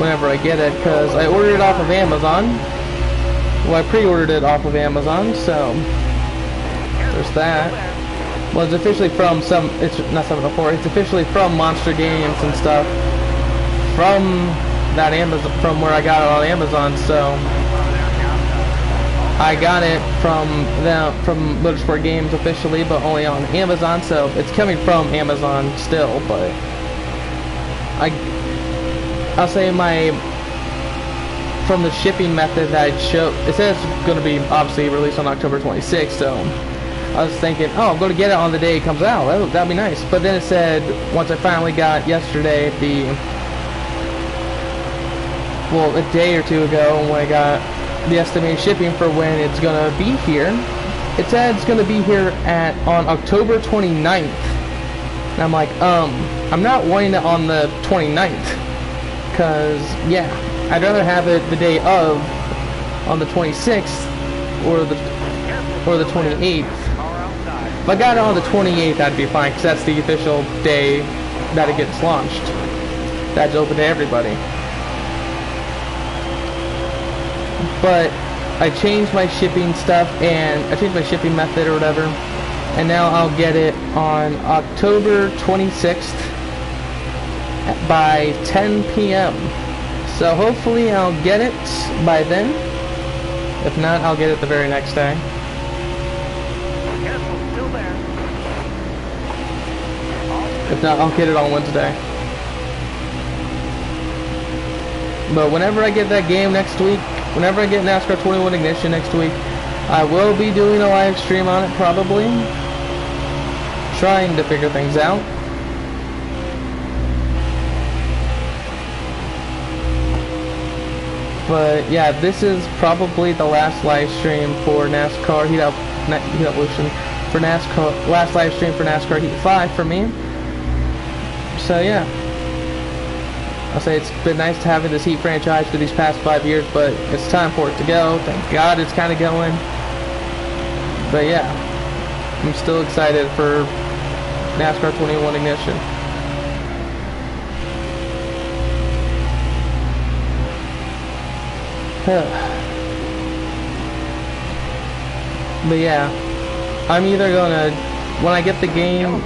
whenever I get it, because I ordered it off of Amazon. Well, I pre-ordered it off of Amazon, so there's that. Well, it's officially from it's not 704, it's officially from Monster Games and stuff. From that Amazon, from where I got it on Amazon, so I got it from Motorsport Games officially, but only on Amazon, so it's coming from Amazon still, but I'll say from the shipping method that I showed, it says it's going to be obviously released on October 26th, so I was thinking, oh, I'm going to get it on the day it comes out, that'd be nice. But then it said, once I finally got yesterday, a day or two ago, when I got the estimated shipping for when it's going to be here, it said it's going to be here on October 29th. And I'm like, I'm not wanting it on the 29th, because, yeah, I'd rather have it the day of, on the 26th, or the 28th. If I got it on the 28th, that'd be fine, because that's the official day that it gets launched. That's open to everybody. But I changed my shipping stuff, and I changed my shipping method or whatever, and now I'll get it on October 26th by 10 p.m. So hopefully I'll get it by then. If not, I'll get it the very next day. Careful, still there. If not, I'll get it on Wednesday. But whenever I get that game next week, whenever I get NASCAR 21 Ignition next week, I will be doing a live stream on it probably. Trying to figure things out. But yeah, this is probably the last live stream for NASCAR Heat Evolution for NASCAR, last live stream for NASCAR Heat 5 for me. So yeah, I'll say it's been nice to have this Heat franchise for these past 5 years, but it's time for it to go. Thank God it's kind of going. But yeah, I'm still excited for NASCAR 21 Ignition. But yeah, I'm either gonna, when I get the game,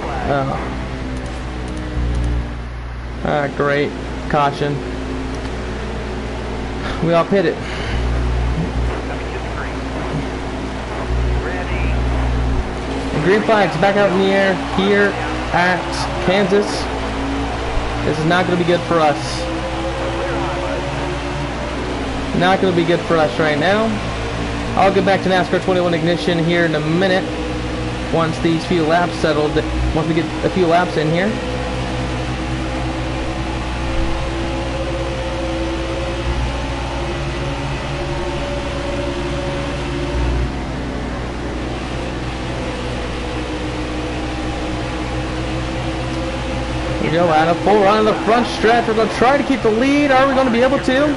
great, caution. We all pit it. The green flag's back out in the air here at Kansas. This is not gonna be good for us. Not going to be good for us right now. I'll get back to NASCAR 21 Ignition here in a minute. Once these few laps settled. Once we get a few laps in here. Here we go, out of 4 on the front stretch. We're going to try to keep the lead. Are we going to be able to?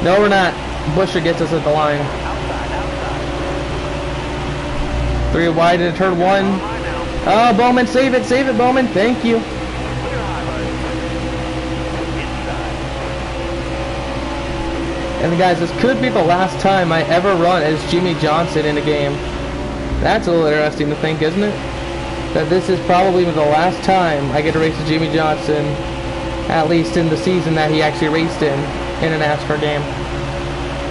No, we're not. Busher gets us at the line. 3 wide into turn 1. Oh, Bowman, save it, Bowman. Thank you. And guys, this could be the last time I ever run as Jimmy Johnson in a game. That's a little interesting to think, isn't it? That this is probably the last time I get to race as Jimmy Johnson, at least in the season that he actually raced in a NASCAR game.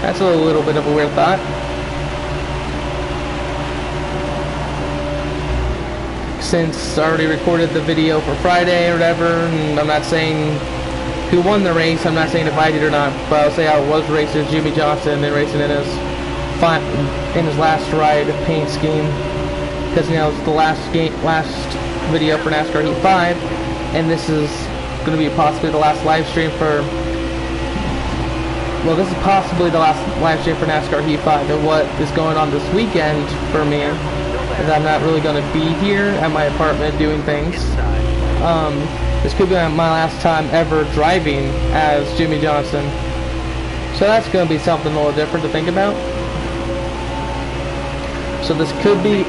That's a little bit of a weird thought. Since I already recorded the video for Friday or whatever, and I'm not saying who won the race, I'm not saying if I did or not, but I'll say I was racing as Jimmy Johnson and racing in his last ride paint scheme, because you know it's the last video for NASCAR Heat 5, and this is going to be possibly the last live stream for. Well, this is possibly the last live stream for NASCAR Heat 5, and what is going on this weekend for me is I'm not really going to be here at my apartment doing things. This could be my last time ever driving as Jimmy Johnson, so that's going to be something a little different to think about. So this could be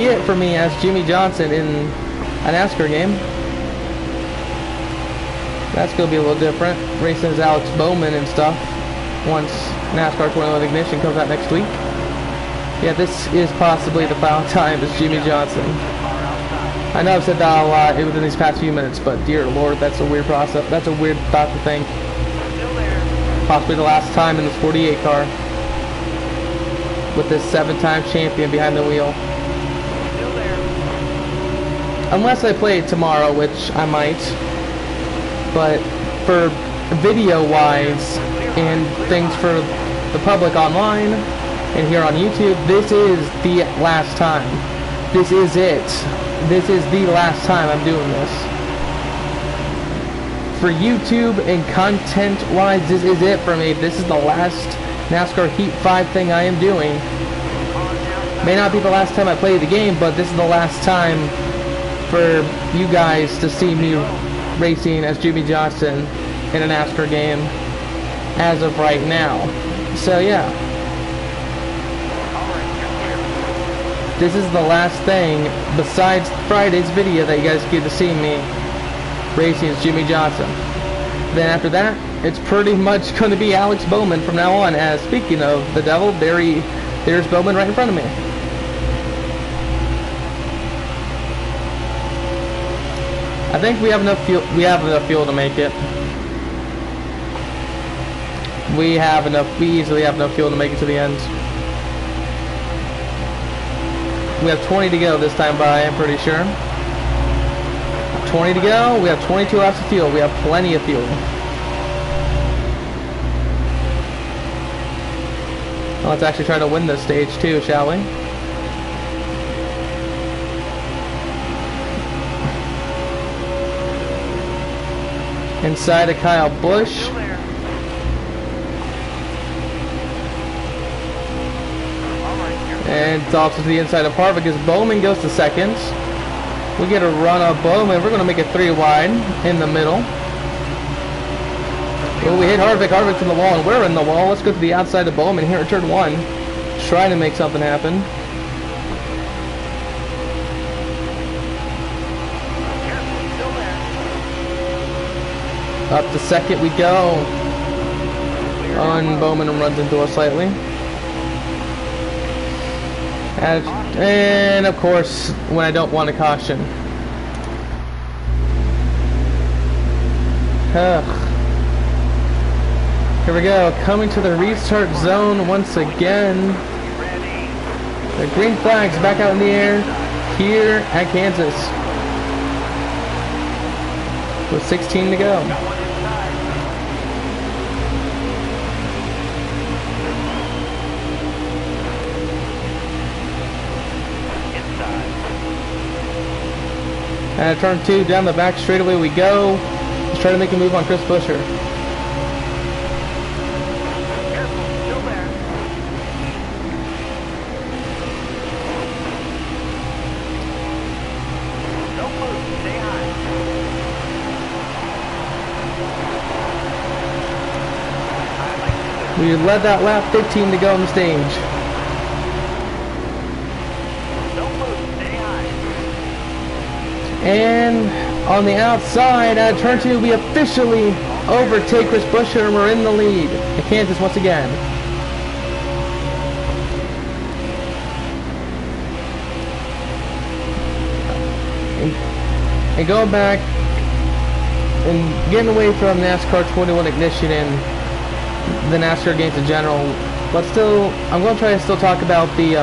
it for me as Jimmy Johnson in a NASCAR game. That's going to be a little different, racing as Alex Bowman and stuff, once NASCAR 21 Ignition comes out next week. Yeah, this is possibly the final time as Jimmy Johnson. I know I've said that a lot within these past few minutes, but dear Lord, that's a weird process. That's a weird thought to think. Possibly the last time in this 48 car, with this 7-time champion behind the wheel. Unless I play it tomorrow, which I might. But for video-wise and things for the public online and here on YouTube, this is the last time. This is it. This is the last time I'm doing this. For YouTube and content-wise, this is it for me. This is the last NASCAR Heat 5 thing I am doing. May not be the last time I play the game, but this is the last time for you guys to see me racing as Jimmy Johnson in a NASCAR game as of right now. So yeah, this is the last thing besides Friday's video that you guys get to see me racing as Jimmy Johnson. Then after that, it's pretty much going to be Alex Bowman from now on. As speaking of the devil, there's Bowman right in front of me. I think we have enough fuel. We have enough fuel to make it. We have enough. We easily have enough fuel to make it to the end. We have 20 to go this time by, I'm pretty sure. 20 to go. We have 22 laps of fuel. We have plenty of fuel. Let's actually try to win this stage too, shall we? Inside of Kyle Busch. And it's off to the inside of Harvick as Bowman goes to second. We get a run of Bowman. We're going to make it 3 wide in the middle. Oh, we hit Harvick. Harvick's in the wall, and we're in the wall. Let's go to the outside of Bowman here at turn 1. Trying to make something happen. Up to second we go. On Bowman runs into us slightly. And of course, when I don't want a caution. Ugh. Here we go, coming to the restart zone once again. The green flag's back out in the air here at Kansas. With 16 to go. And turn 2, down the back straightaway we go. Let's try to make a move on Chris Buescher. We led that lap, 15 to go on the stage. And on the outside at turn 2, we officially overtake Chris Buescher and we're in the lead. And Kansas once again. And going back and getting away from NASCAR 21 Ignition and the NASCAR games in general, but still, I'm going to try to still talk about the,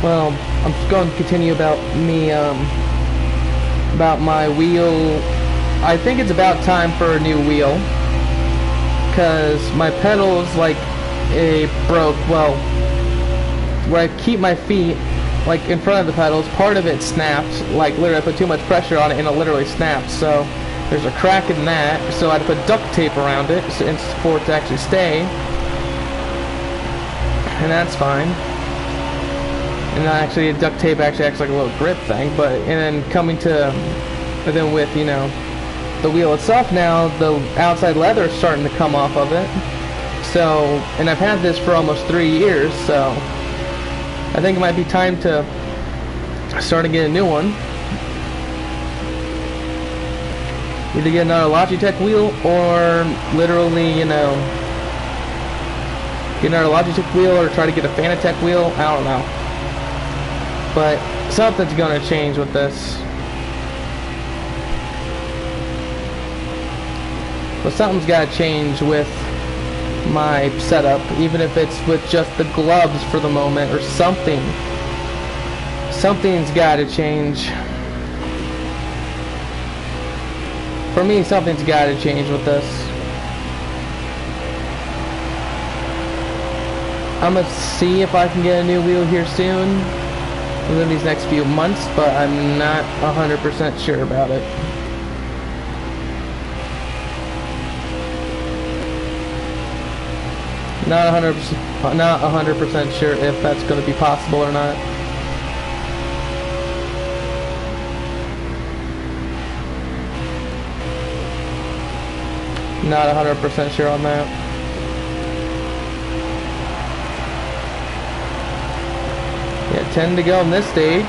well, I'm just going to continue about me, about my wheel. I think it's about time for a new wheel, because my pedals, like, broke, well, where I keep my feet, like, in front of the pedals, part of it snapped, like, literally I put too much pressure on it and it literally snapped, so there's a crack in that, so I had to put duct tape around it for it to actually stay. And that's fine. And actually, duct tape actually acts like a little grip thing, but, and then coming to, but then with, you know, the wheel itself now, the outside leather is starting to come off of it. So, and I've had this for almost 3 years, so I think it might be time to start to get a new one. Either get another Logitech wheel or literally, you know, get another Logitech wheel or try to get a Fanatec wheel. I don't know. But something's going to change with this. But something's got to change with my setup, even if it's with just the gloves for the moment or something. Something's got to change. For me, something's got to change with this. I'm going to see if I can get a new wheel here soon, within these next few months, but I'm not 100% sure about it. Not 100% sure if that's going to be possible or not. Not 100% sure on that. Yeah, 10 to go on this stage.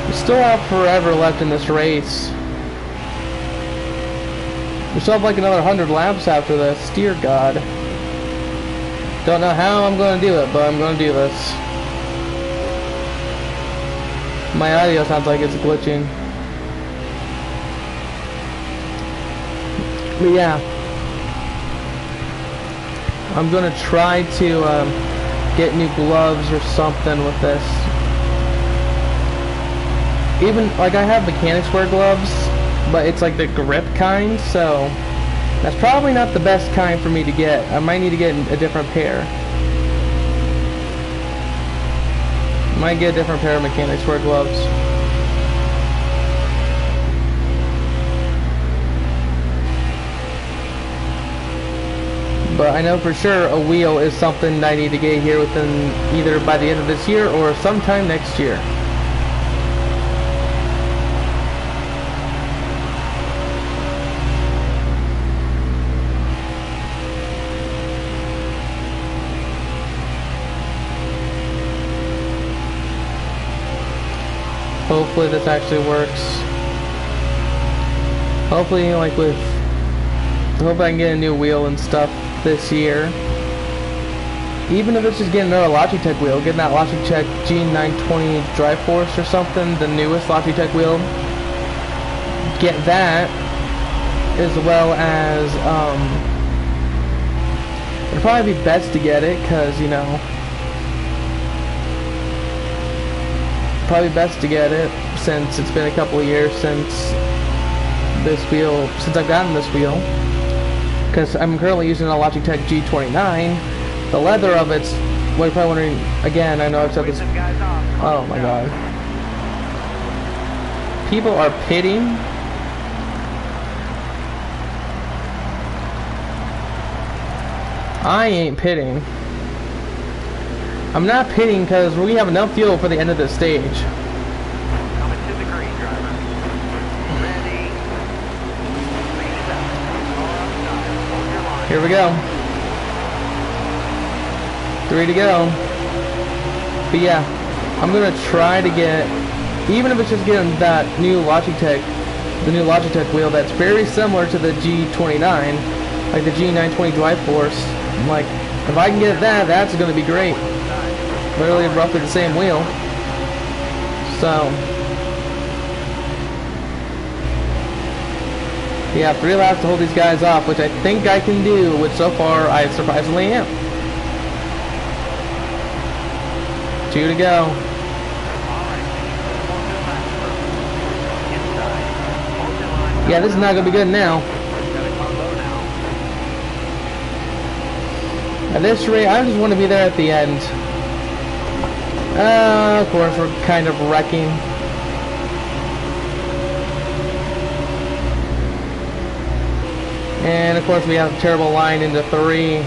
We still have forever left in this race. We still have like another 100 laps after this. Dear God. Don't know how I'm going to do it, but I'm going to do this. My audio sounds like it's glitching. But yeah, I'm gonna try to get new gloves or something with this. Even like I have mechanics wear gloves, but it's like the grip kind, so that's probably not the best kind for me to get. I might need to get a different pair. Might get a different pair of mechanics wear gloves. But I know for sure a wheel is something I need to get here within either by the end of this year or sometime next year. Hopefully this actually works. Hopefully like with... I hope I can get a new wheel and stuff this year. Even if it's just getting another Logitech wheel, getting that Logitech G920 Drive Force or something, the newest Logitech wheel. Get that, as well as, it'd probably be best to get it, cause, you know, probably best to get it, since it's been a couple of years since I've gotten this wheel. Because I'm currently using a Logitech G29. The leather of it's, well, you're probably wondering, again, I know I've said this. Oh my god. People are pitting. I ain't pitting. I'm not pitting because we have enough fuel for the end of this stage. Coming to the green, driver. Ready. Here we go. 3 to go. But yeah, I'm gonna try to get, even if it's just getting that new Logitech, the new Logitech wheel that's very similar to the G29, like the G920 Drive Force. Like, if I can get that, that's gonna be great. Literally roughly the same wheel. So yeah, 3 laps to hold these guys off, which I think I can do, which so far I surprisingly am. 2 to go. Yeah, this is not gonna be good now. At this rate, I just want to be there at the end. Of course, we're kind of wrecking. And of course, we have a terrible line into 3.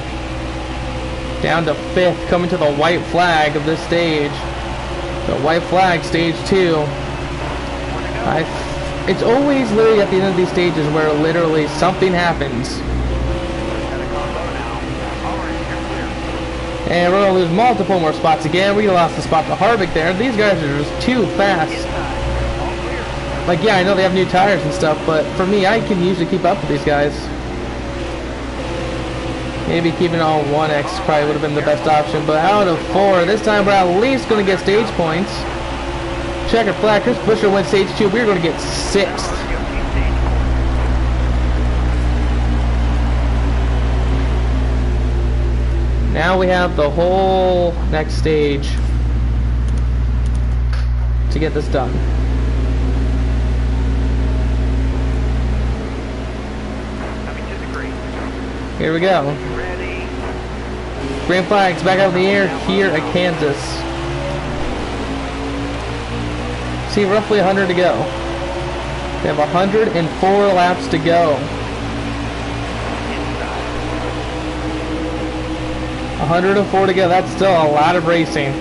Down to 5th, coming to the white flag of this stage. The white flag, stage 2. It's always literally at the end of these stages where literally something happens. And we're going to lose multiple more spots again. We lost the spot to Harvick there. These guys are just too fast. Like, yeah, I know they have new tires and stuff, but for me, I can usually keep up with these guys. Maybe keeping on 1X probably would have been the best option, but out of 4, this time we're at least going to get stage points. Checker flag, Chris Buescher went stage 2. We're going to get 6th. Now we have the whole next stage to get this done. Here we go. Green flags back out in the air here at Kansas. See, roughly 100 to go. We have 104 laps to go. 104 to go. That's still a lot of racing.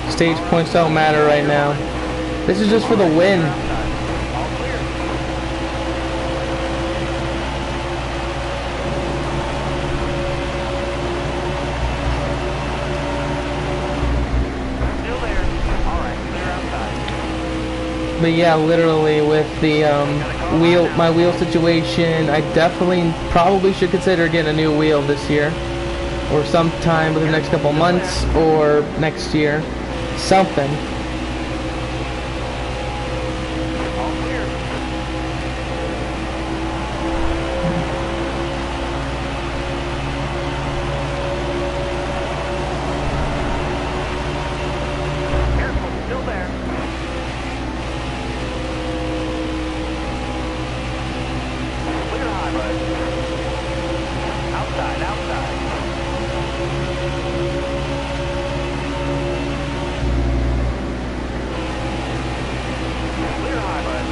Stage points don't matter right now. This is just for the win. But yeah, literally with the my wheel situation, I definitely probably should consider getting a new wheel this year, or sometime within the next couple months, or next year, something. All clear. Careful, still there. Clear high, bud. Outside, outside. Clear high, bud.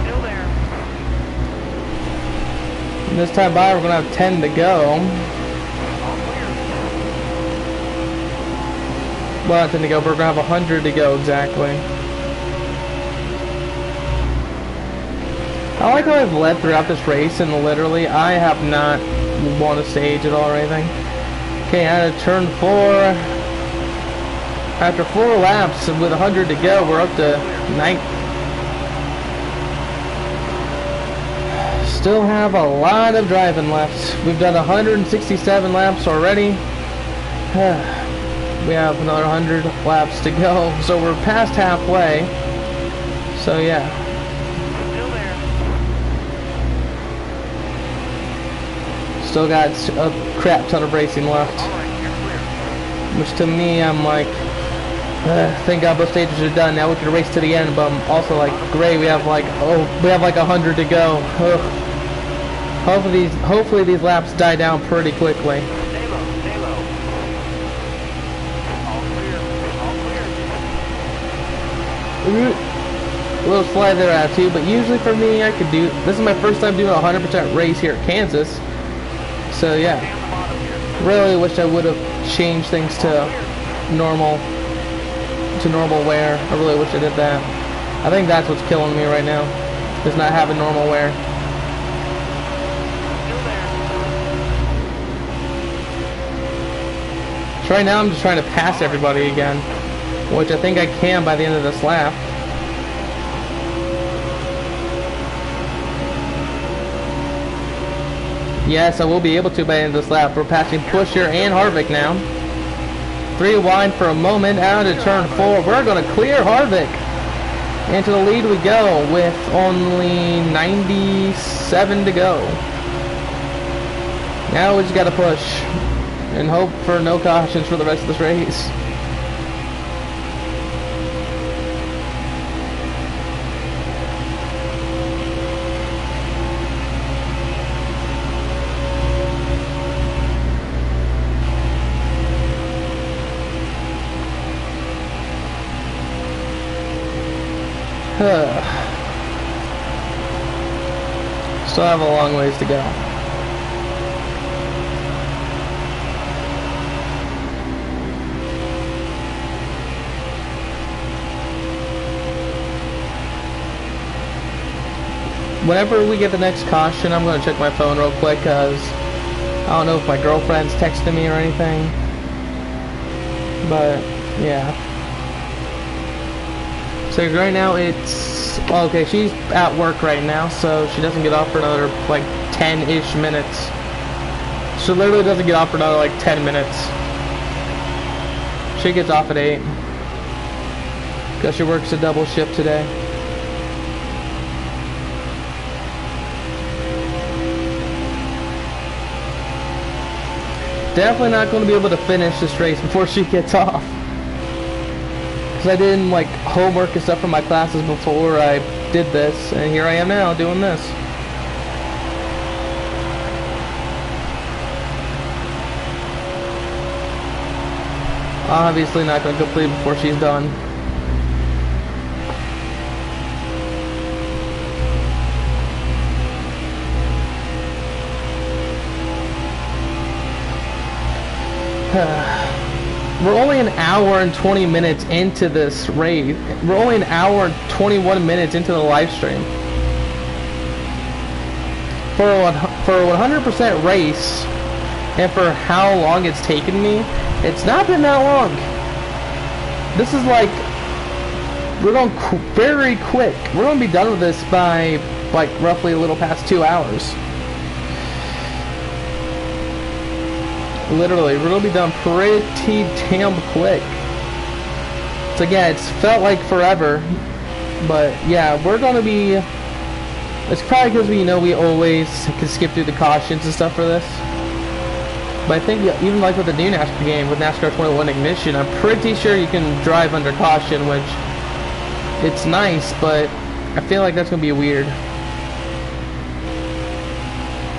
Still there. And this time by, we're gonna have 10 to go. All clear. Well, not 10 to go, but we're gonna have 100 to go exactly. I like how I've led throughout this race, and literally I have not won a stage at all or anything. Okay, out of turn 4. After 4 laps and with 100 to go, we're up to 9. Still have a lot of driving left. We've done 167 laps already. We have another 100 laps to go, so we're past halfway. So yeah. Still there. Still got a crap ton of racing left. All right, you're clear. Which to me, I'm like, thank God both stages are done. Now we can race to the end. But I'm also like, great, we have like 100 to go. Ugh. Hopefully these laps die down pretty quickly. Stay low, stay low. All clear, all clear. A little slide there out too, but usually for me, I could do. This is my first time doing a 100% race here at Kansas. So yeah, Stay on the bottom here. really wish I would have changed things to normal wear. I really wish I did that. I think that's what's killing me right now, is not having normal wear. Still there. So right now I'm just trying to pass everybody again, which I think I can by the end of this lap. Yes, I will be able to by the end of this lap. We're passing Pusher and Harvick now. 3 wide for a moment, out of turn 4. We're going to clear Harvick. Into the lead we go with only 97 to go. Now we just got to push and hope for no cautions for the rest of this race. Still have a long ways to go. Whenever we get the next caution, I'm going to check my phone real quick, because I don't know if my girlfriend's texting me or anything. But yeah. So right now it's, okay, she's at work right now, so she doesn't get off for another like 10-ish minutes. She literally doesn't get off for another like 10 minutes. She gets off at 8. Because she works a double shift today. Definitely not going to be able to finish this race before she gets off. I did like homework and stuff from my classes before I did this, and here I am now doing this. Obviously not going to complete before she's done. We're only an hour and 20 minutes into this race. We're only an hour and 21 minutes into the live stream. for a 100% race, and for how long it's taken me, it's not been that long. This is like, we're going very quick. We're going to be done with this by like roughly a little past 2 hours. Literally, we're going to be done pretty damn quick. So yeah, it's felt like forever, but yeah, we're going to be, it's probably because we always can skip through the cautions and stuff for this. But I think even like with the new NASCAR game, with NASCAR 21 Ignition, I'm pretty sure you can drive under caution, which it's nice, but I feel like that's going to be weird.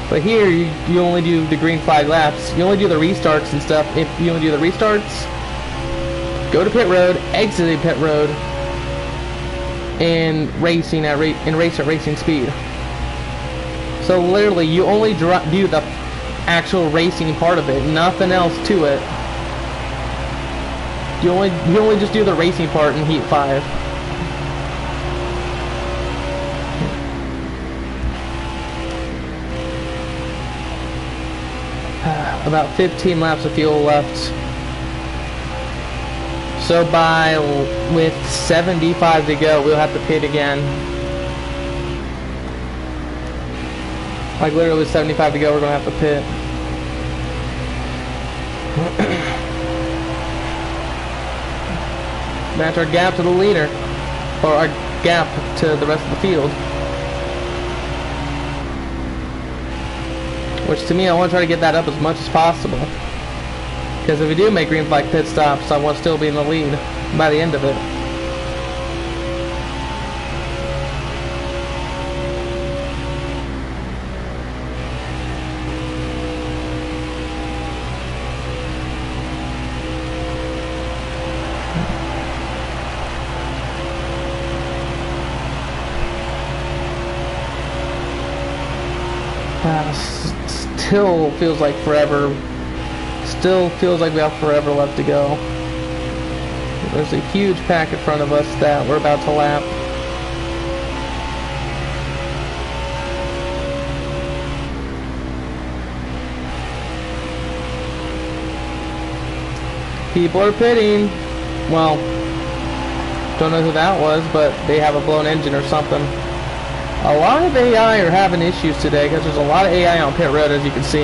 But here, you only do the green flag laps. You only do the restarts and stuff. If you only do the restarts, go to pit road, exit the pit road, and race at racing speed. So literally, you only do the actual racing part of it, nothing else to it. You only just do the racing part in Heat 5. About 15 laps of fuel left. So with 75 to go, we'll have to pit again. Like literally with 75 to go, we're gonna have to pit. Match our gap to the leader, or our gap to the rest of the field. Which to me, I want to try to get that up as much as possible. Because if we do make green flag pit stops, I want to still be in the lead by the end of it. Still feels like forever. Still feels like we have forever left to go. There's a huge pack in front of us that we're about to lap. People are pitting. Well, don't know who that was, but they have a blown engine or something. A lot of AI are having issues today because there's a lot of AI on pit road, as you can see.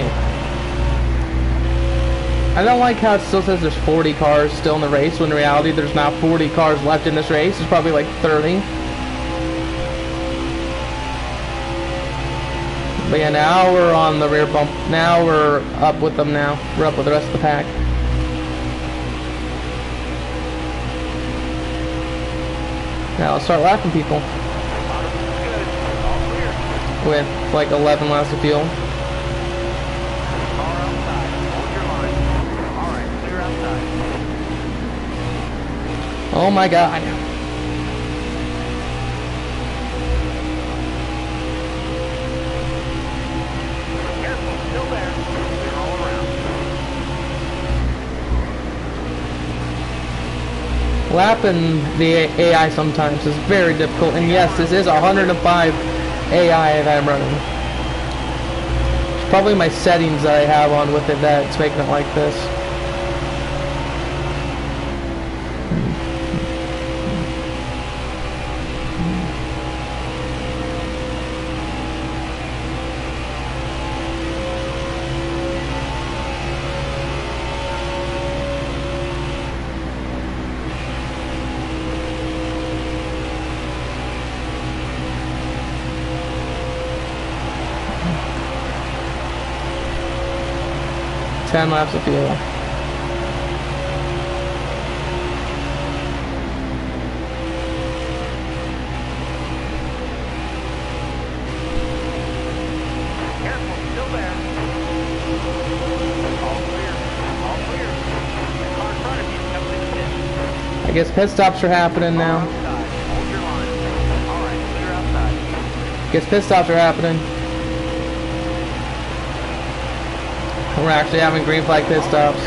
I don't like how it still says there's 40 cars still in the race, when in reality there's now 40 cars left in this race. There's probably like 30. But yeah, now we're on the rear bump. Now we're up with them now. We're up with the rest of the pack. Now let's start lapping people. With like 11 laps of fuel. Oh my god. Careful, still there. They're all around. Lapping the AI sometimes is very difficult, and yes, this is 105 AI that I'm running. It's probably my settings that I have on with it that's making it like this. Ten laps of fuel. Careful, still there. All clear. All clear. The car in front of you comes in pit. I guess pit stops are happening now. Outside. Hold your line. All right, clear outside. Guess pit stops are happening. We're actually having green flag pit stops.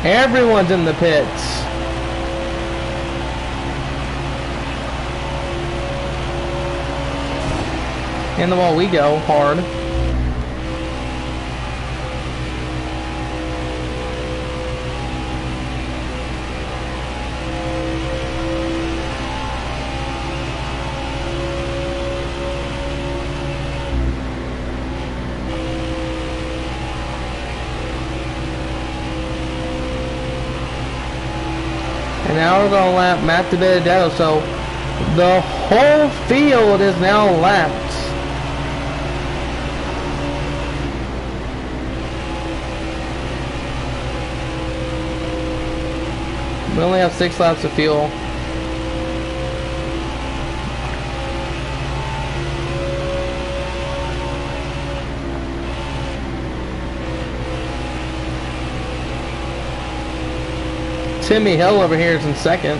Everyone's in the pits. In the wall we go, hard. And now we're going to lap Matt DiBenedetto, so the whole field is now lapped. We only have 6 laps of fuel. Timmy Hill over here is in second.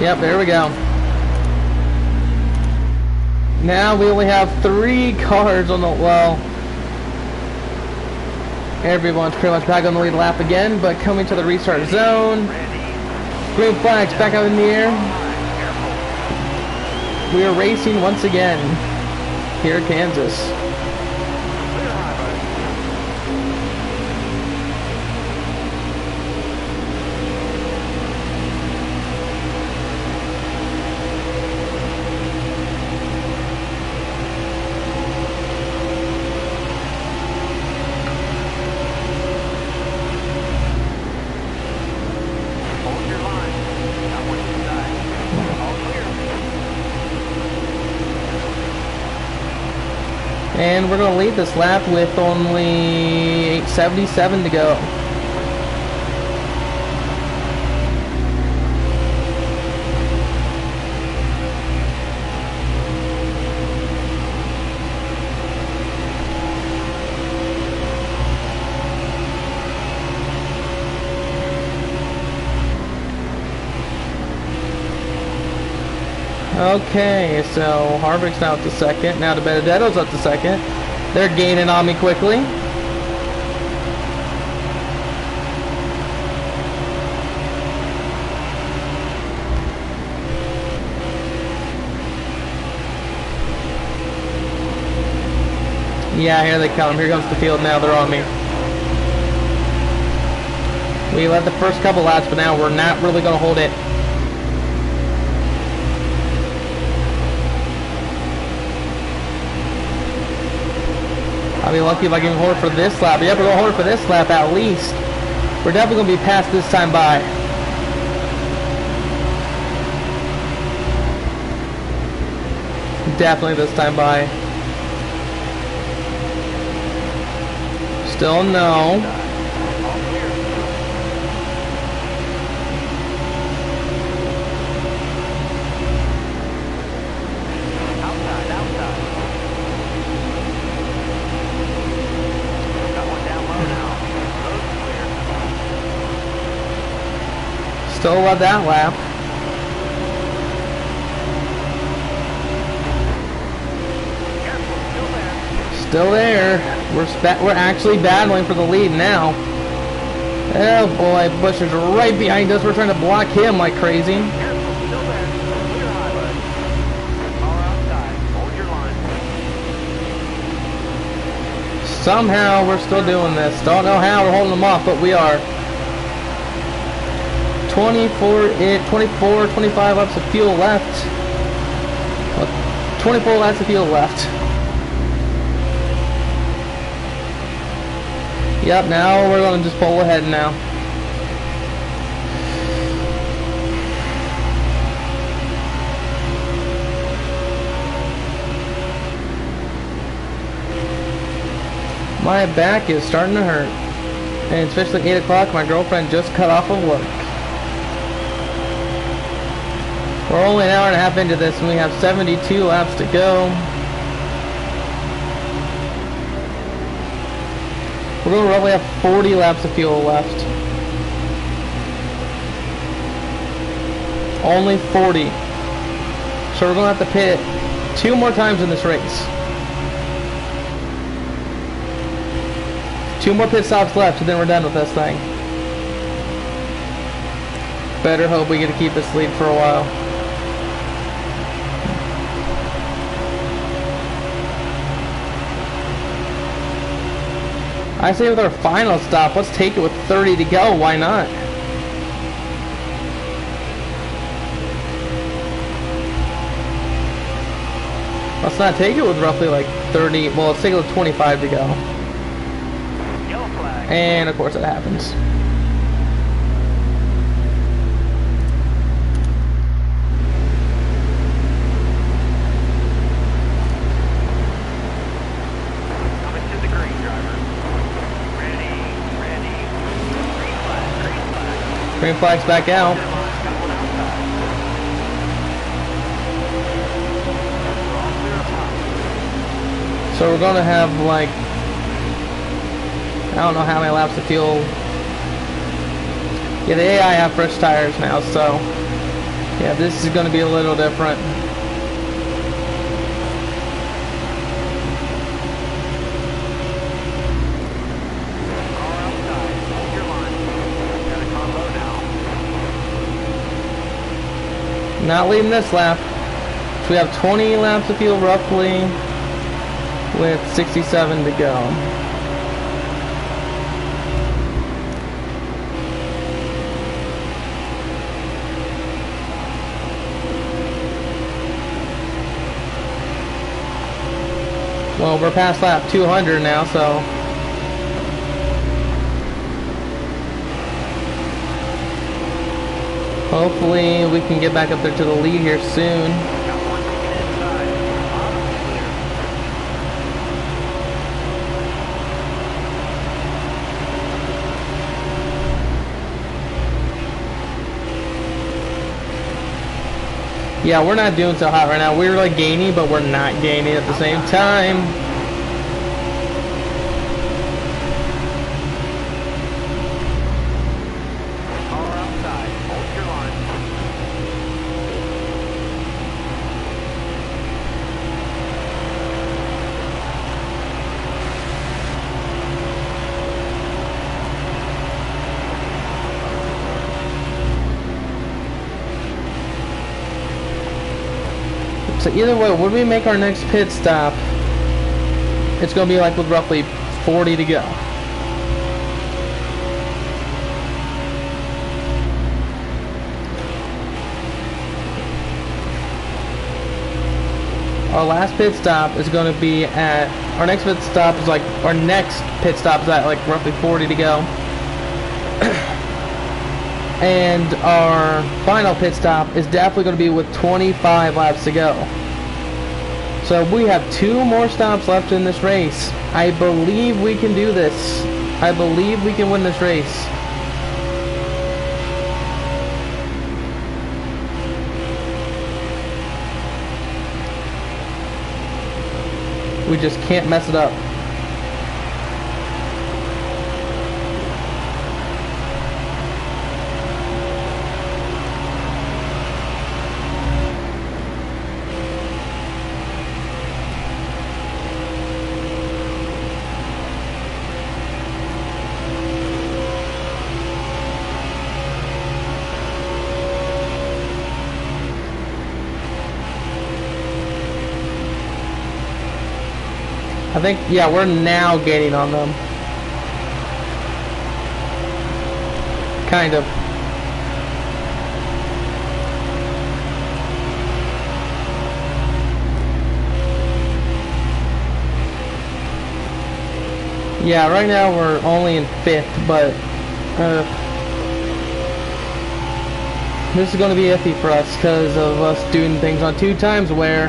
Yep, there we go. Now we only have 3 cars on the, well, everyone's pretty much back on the lead lap again, but coming to the restart zone. Green flags back out in the air. We are racing once again here in Kansas. And we're going to lead this lap with only 8:77 to go. Okay, so Harvick's now up to second. Now DiBenedetto's up to second. They're gaining on me quickly. Yeah, here they come. Here comes the field now. They're on me. We led the first couple laps, but now we're not really going to hold it. I'll be lucky if I can hold it for this lap. Yep, we're going to hold it for this lap at least. We're definitely going to be passed this time by. Definitely this time by. Still no. Still love that lap. Still there. We're actually battling for the lead now. Oh boy, Bush is right behind us. We're trying to block him like crazy. Somehow we're still doing this. Don't know how we're holding them off, but we are. 24, 25 laps of fuel left. 24 laps of fuel left. Yep, now we're going to just pull ahead now. My back is starting to hurt. And especially 8 o'clock, my girlfriend just cut off of work. We're only an hour and a half into this and we have 72 laps to go. We're going to roughly have 40 laps of fuel left. Only 40. So we're going to have to pit 2 more times in this race. 2 more pit stops left, and then we're done with this thing. Better hope we get to keep this lead for a while. I say with our final stop, let's take it with 30 to go. Why not? Let's not take it with roughly like 30. Well, let's take it with 25 to go. Yellow flag. And of course it happens. Coming to the green, driver. Ready. Green flag. Green flag's back out. Got one outside. We're all clear up top. So we're gonna have like, I don't know how many laps of fuel. Yeah, the AI have fresh tires now, so yeah, this is gonna be a little different. Car outside. Hold your line. Got a combo now. Not leading this lap. So we have 20 laps of fuel roughly, with 67 to go. Well, we're past lap 200 now, so hopefully we can get back up there to the lead here soon. Got one ticket inside. Bottom clear. Yeah, we're not doing so hot right now. We're like gaining, but we're not gaining at the same time. Car outside. Hold your line. So either way, when we make our next pit stop, it's going to be like with roughly 40 to go. Our last pit stop is going to be at, our next pit stop is like, our next pit stop is at like roughly 40 to go. And our final pit stop is definitely going to be with 25 laps to go. So we have 2 more stops left in this race. I believe we can do this. I believe we can win this race. We just can't mess it up. I think, yeah, we're now gaining on them. Kind of. Yeah, right now we're only in 5th, but this is going to be iffy for us because of us doing things on 2 times where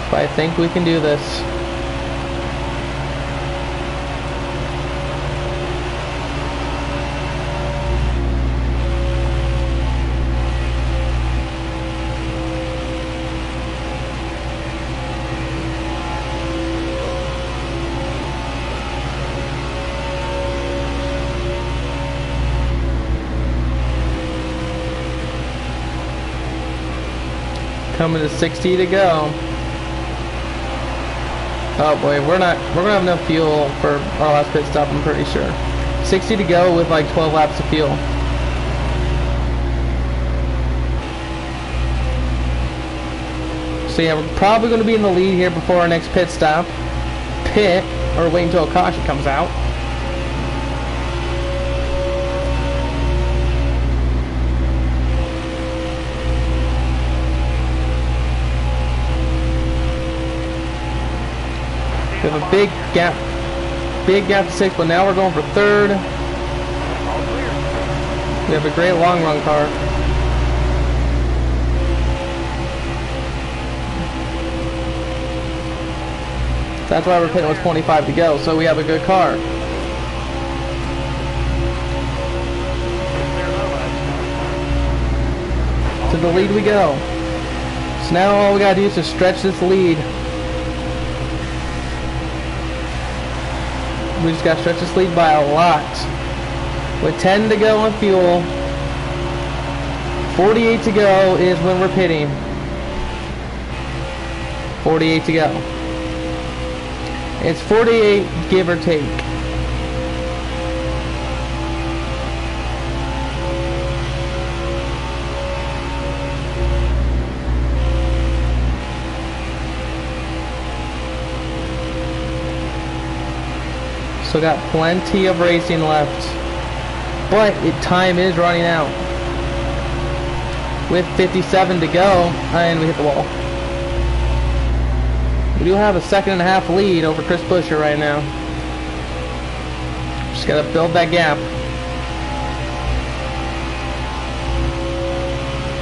but I think we can do this. Coming to 60 to go. Oh boy, we're gonna have enough fuel for our last pit stop, I'm pretty sure. 60 to go with like 12 laps of fuel. So yeah, we're probably going to be in the lead here before our next pit stop. Pit, or wait until a caution comes out. We have a big gap to 6, but now we're going for 3rd. We have a great long run car. That's why we're pitting with 25 to go, so we have a good car. To the lead we go. So now all we gotta do is just stretch this lead. We just gotta stretch this lead by a lot. With 10 to go on fuel, 48 to go is when we're pitting. 48 to go. It's 48, give or take. So got plenty of racing left. But time is running out. With 57 to go, and we hit the wall. We do have a 1.5 lead over Chris Buescher right now. Just gotta build that gap.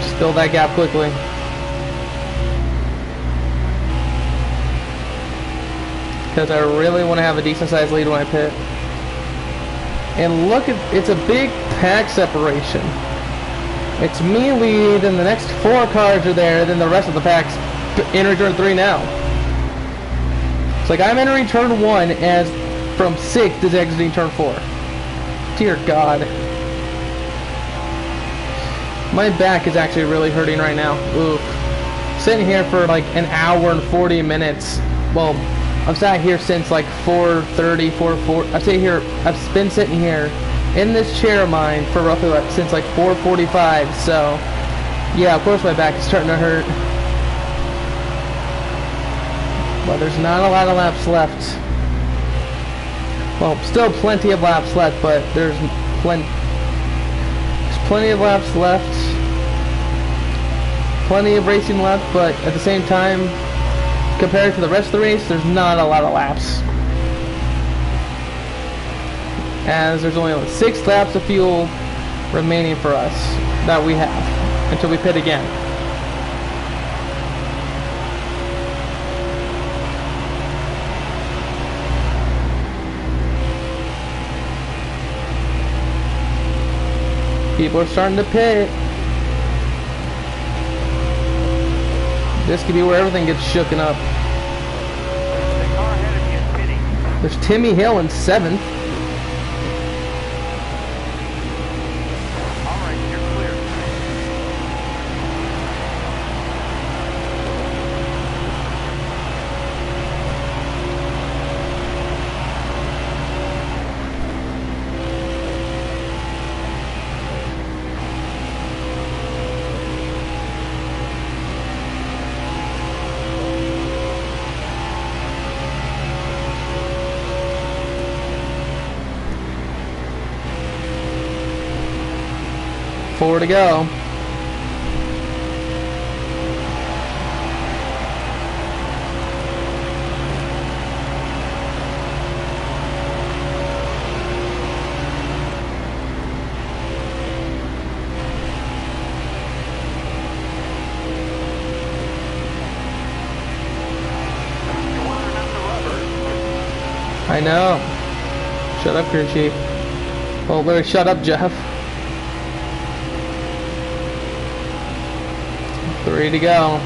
Just build that gap quickly. Because I really want to have a decent sized lead when I pit. And look at, it's a big pack separation. It's me lead, and the next 4 cars are there, then the rest of the pack's entering turn 3 now. It's like I'm entering turn 1 as from 6th is exiting turn 4. Dear God. My back is actually really hurting right now. Oof. Sitting here for like an hour and 40 minutes. Well, I've sat here since like 4:30, 4:40. I've been sitting here in this chair of mine for roughly like, since like 4:45. So, yeah, of course my back is starting to hurt. But there's not a lot of laps left. Well, still plenty of laps left, but there's plenty of laps left. Plenty of racing left, but at the same time, compared to the rest of the race, there's not a lot of laps. As there's only like 6 laps of fuel remaining for us that we have until we pit again. People are starting to pit. This could be where everything gets shooken up. The car ahead of you is pitting. There's Timmy Hill in 7th. All right, you're clear. Four to go. I know. Shut up, crew chief. Well, Larry, shut up, Jeff. 3 to go.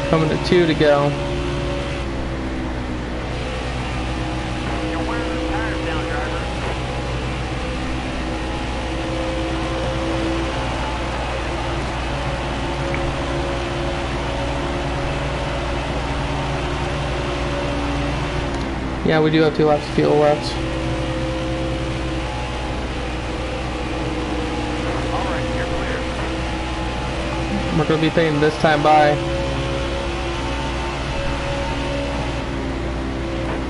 Coming to 2 to go. You're wearing the tires down, driver. Yeah, we do have 2 laps of fuel left. Alright, you're clear. We're going to be paying this time by.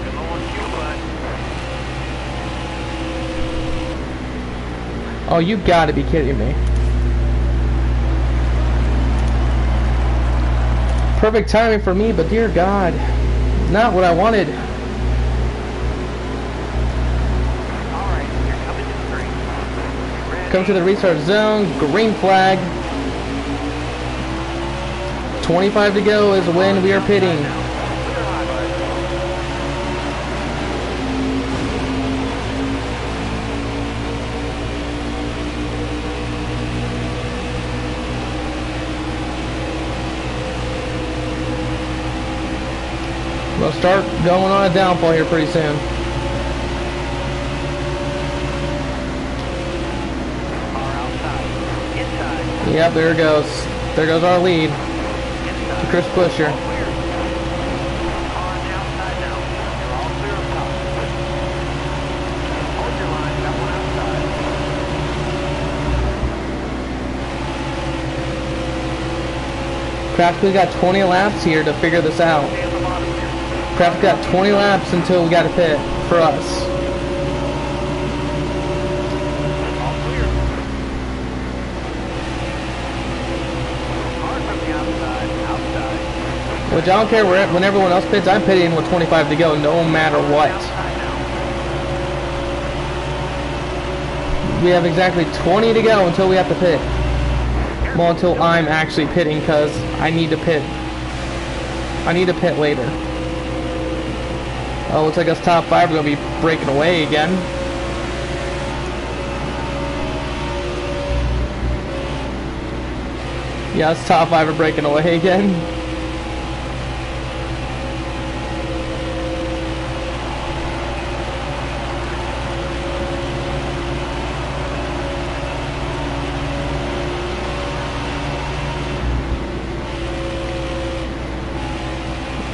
Good on fuel bud. Oh, you gotta be kidding me. Perfect timing for me, but dear God, not what I wanted. Alright, you're coming to the green. Ready? Come to the restart zone, green flag. 25 to go is when we are pitting. Clear high, bud. We'll start going on a downfall here pretty soon. Car outside. Inside. Yep, there it goes. There goes our lead. Inside. Chris Pusher. All clear. Car on the outside now. You're all clear up top. Hold your line. Got one outside. Practically got 20 laps here to figure this out. Stay on the bottom here. Practically got 20 laps until we got a pit for us. All clear. Car from the outside. Outside. Which I don't care when everyone else pits, I'm pitting with 25 to go no matter what. Outside now. We have exactly 20 to go until we have to pit. Well, until I'm actually pitting because I need to pit. I need to pit later. Oh, looks like us top 5 are going to be breaking away again. Yeah, us top 5 are breaking away again.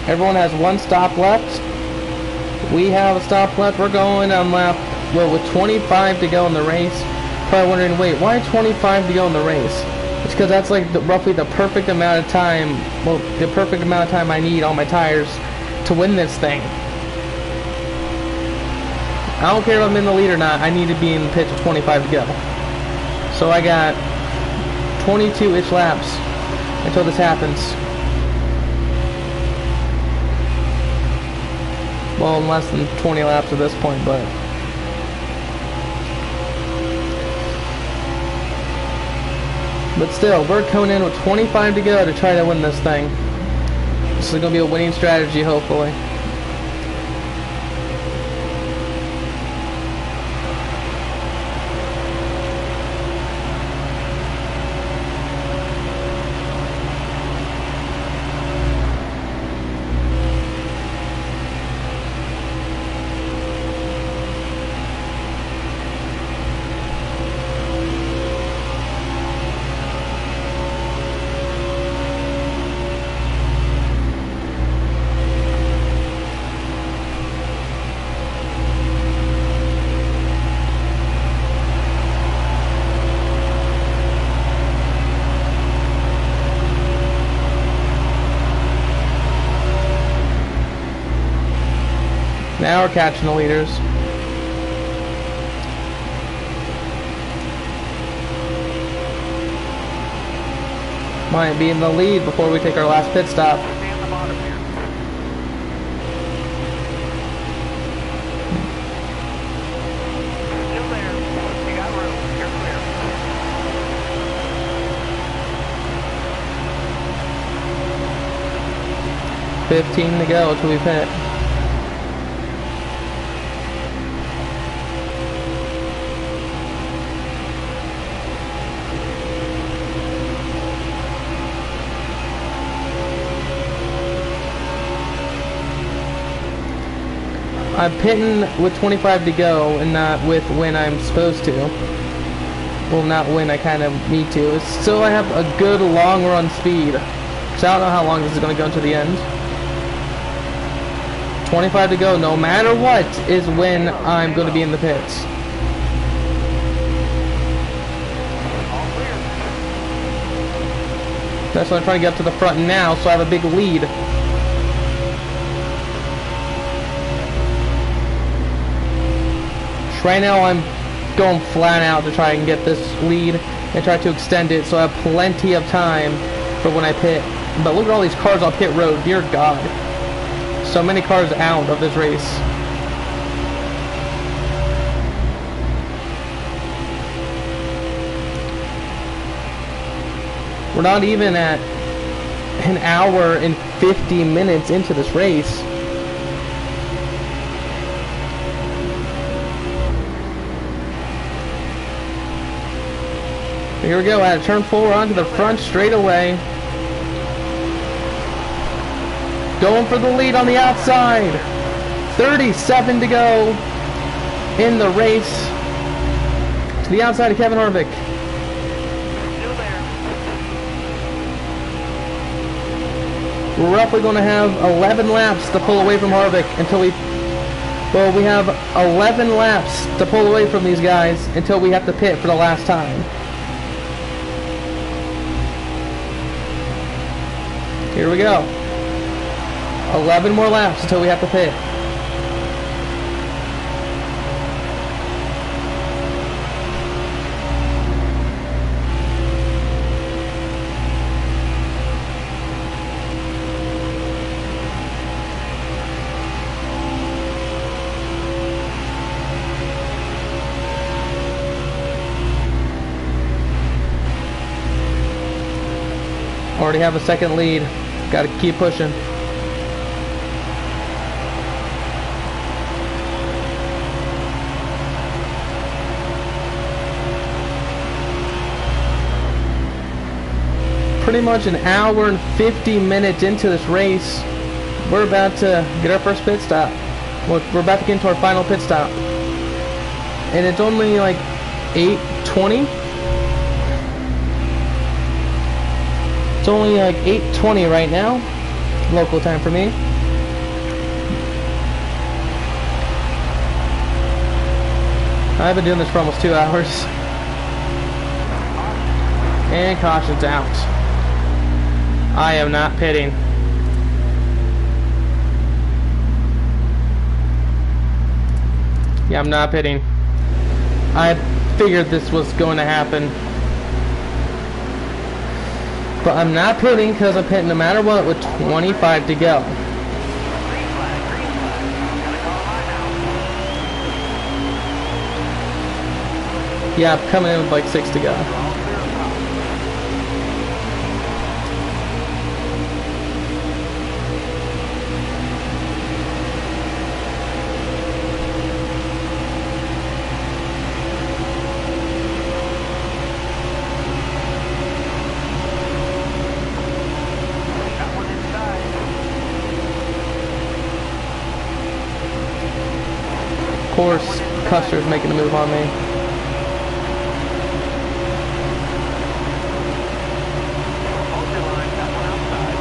Everyone has 1 stop left. We have a stop left. We're going on lap, well, with 25 to go in the race. Probably wondering, wait, why 25 to go in the race? It's because that's like roughly the perfect amount of time, well, the perfect amount of time I need on my tires to win this thing. I don't care if I'm in the lead or not. I need to be in the pit with 25 to go. So I got 22-ish laps until this happens. Well, in less than 20 laps at this point, but still, we're coming in with 25 to go to try to win this thing. This is going to be a winning strategy, hopefully. Now we're catching the leaders. Might be in the lead before we take our last pit stop. Stay on the bottom here. Still there. You got room. You're clear. 15 to go till we pit. I'm pitting with 25 to go and not with when I'm supposed to. Well, not when I kind of need to. It's still I have a good long run speed. So I don't know how long this is going to go into the end. 25 to go, no matter what, is when I'm going to be in the pits. That's why I'm trying to get up to the front now, so I have a big lead. Right now I'm going flat out to try and get this lead and try to extend it so I have plenty of time for when I pit. But look at all these cars on pit road, dear God. So many cars out of this race. We're not even at an hour and 50 minutes into this race. Here we go, at turn 4 onto the front straightaway. Going for the lead on the outside. 37 to go in the race. To the outside of Kevin Harvick. Still there. We're roughly going to have 11 laps to pull away from Harvick until we... Well, we have 11 laps to pull away from these guys until we have to pit for the last time. Here we go. 11 more laps until we have to pit. Already have a second lead. Got to keep pushing. Pretty much an hour and 50 minutes into this race. We're about to get our first pit stop. We're about to get into our final pit stop. And it's only like 8:20. It's only like 8:20 right now, local time for me. I've been doing this for almost 2 hours. And caution's out. I am not pitting. Yeah, I'm not pitting. I figured this was going to happen. But I'm not pitting because I'm pitting no matter what with 25 to go. Green flag, green flag. Gotta call line out. Yeah, I'm coming in with like 6 to go. All clear up. Got one inside. Of course, Custer's making a move on me. Hold your line. Got one outside.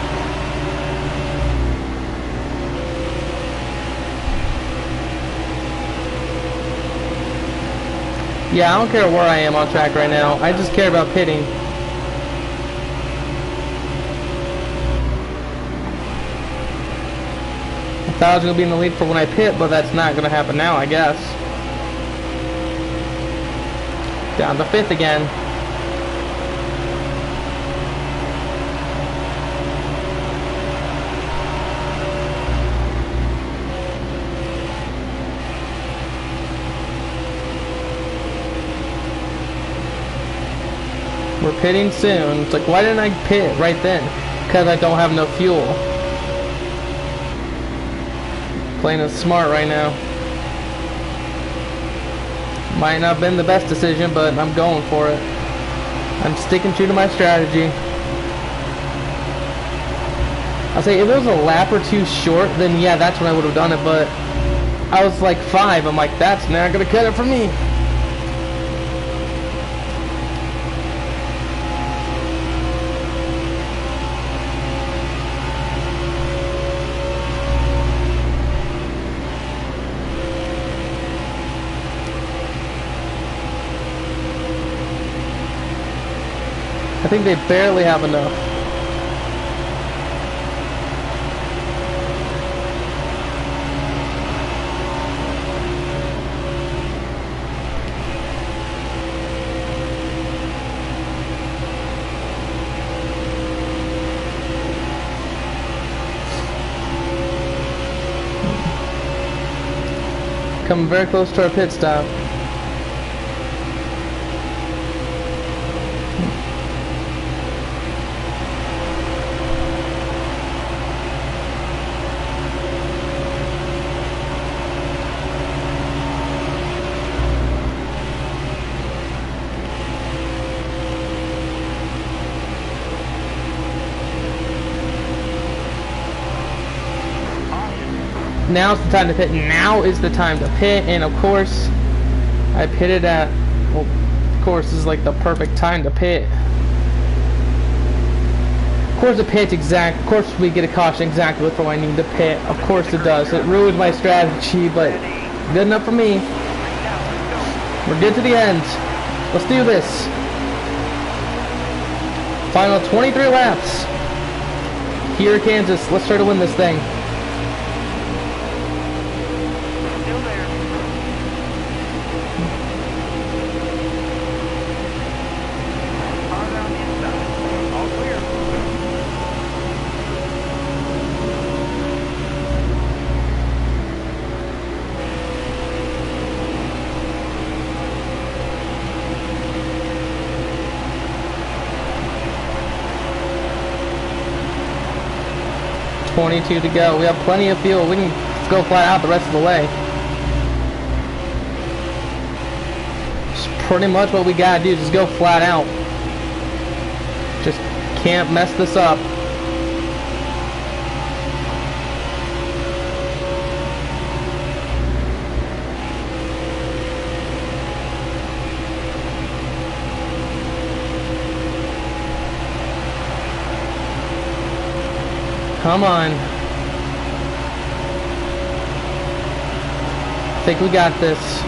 Yeah, I don't care where I am on track right now. I just care about pitting. I thought I was going to be in the lead for when I pit, but that's not going to happen now, I guess. Down to 5th again. We're pitting soon. It's like, why didn't I pit right then? Because I don't have no fuel. Playing it smart right now. Might not have been the best decision, but I'm going for it. I'm sticking true to my strategy. I'll say if it was a lap or two short, then yeah, that's when I would have done it, but I was like 5. I'm like, that's not gonna cut it for me. I think they barely have enough. Coming very close to our pit stop. Now's the time to pit. Now is the time to pit, and of course, I pitted at. Well, of course, this is like the perfect time to pit. Of course, the pit's exact. Of course, we get a caution exactly before I need to pit. Of course, it does. It ruined my strategy, but good enough for me. We're good to the end. Let's do this. Final 23 laps. Here, Kansas. Let's try to win this thing. .22 to go. We have plenty of fuel. We can go flat out the rest of the way. It's pretty much what we gotta do. Just go flat out. Just can't mess this up. Come on. I think we got this.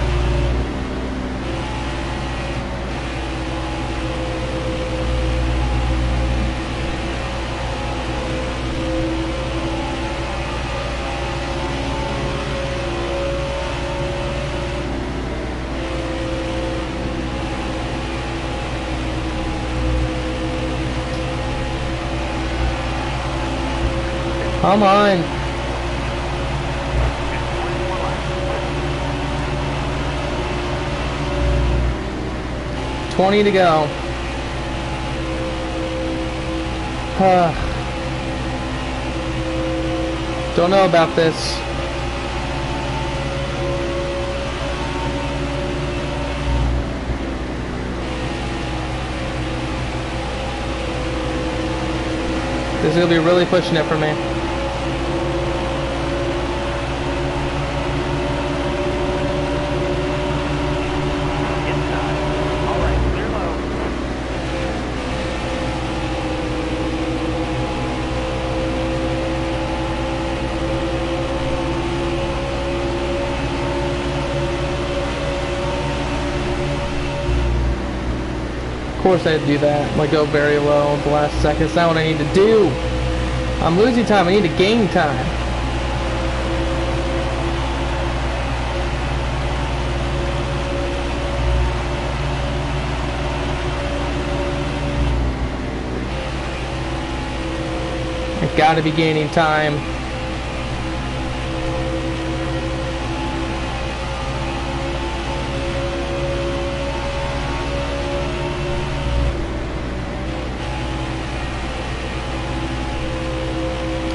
Come on. $20 to go. Don't know about this. This is gonna be really pushing it for me. Of course I had to do that. I'm gonna go very low at the last second. It's not what I need to do. I'm losing time. I need to gain time. I gotta be gaining time.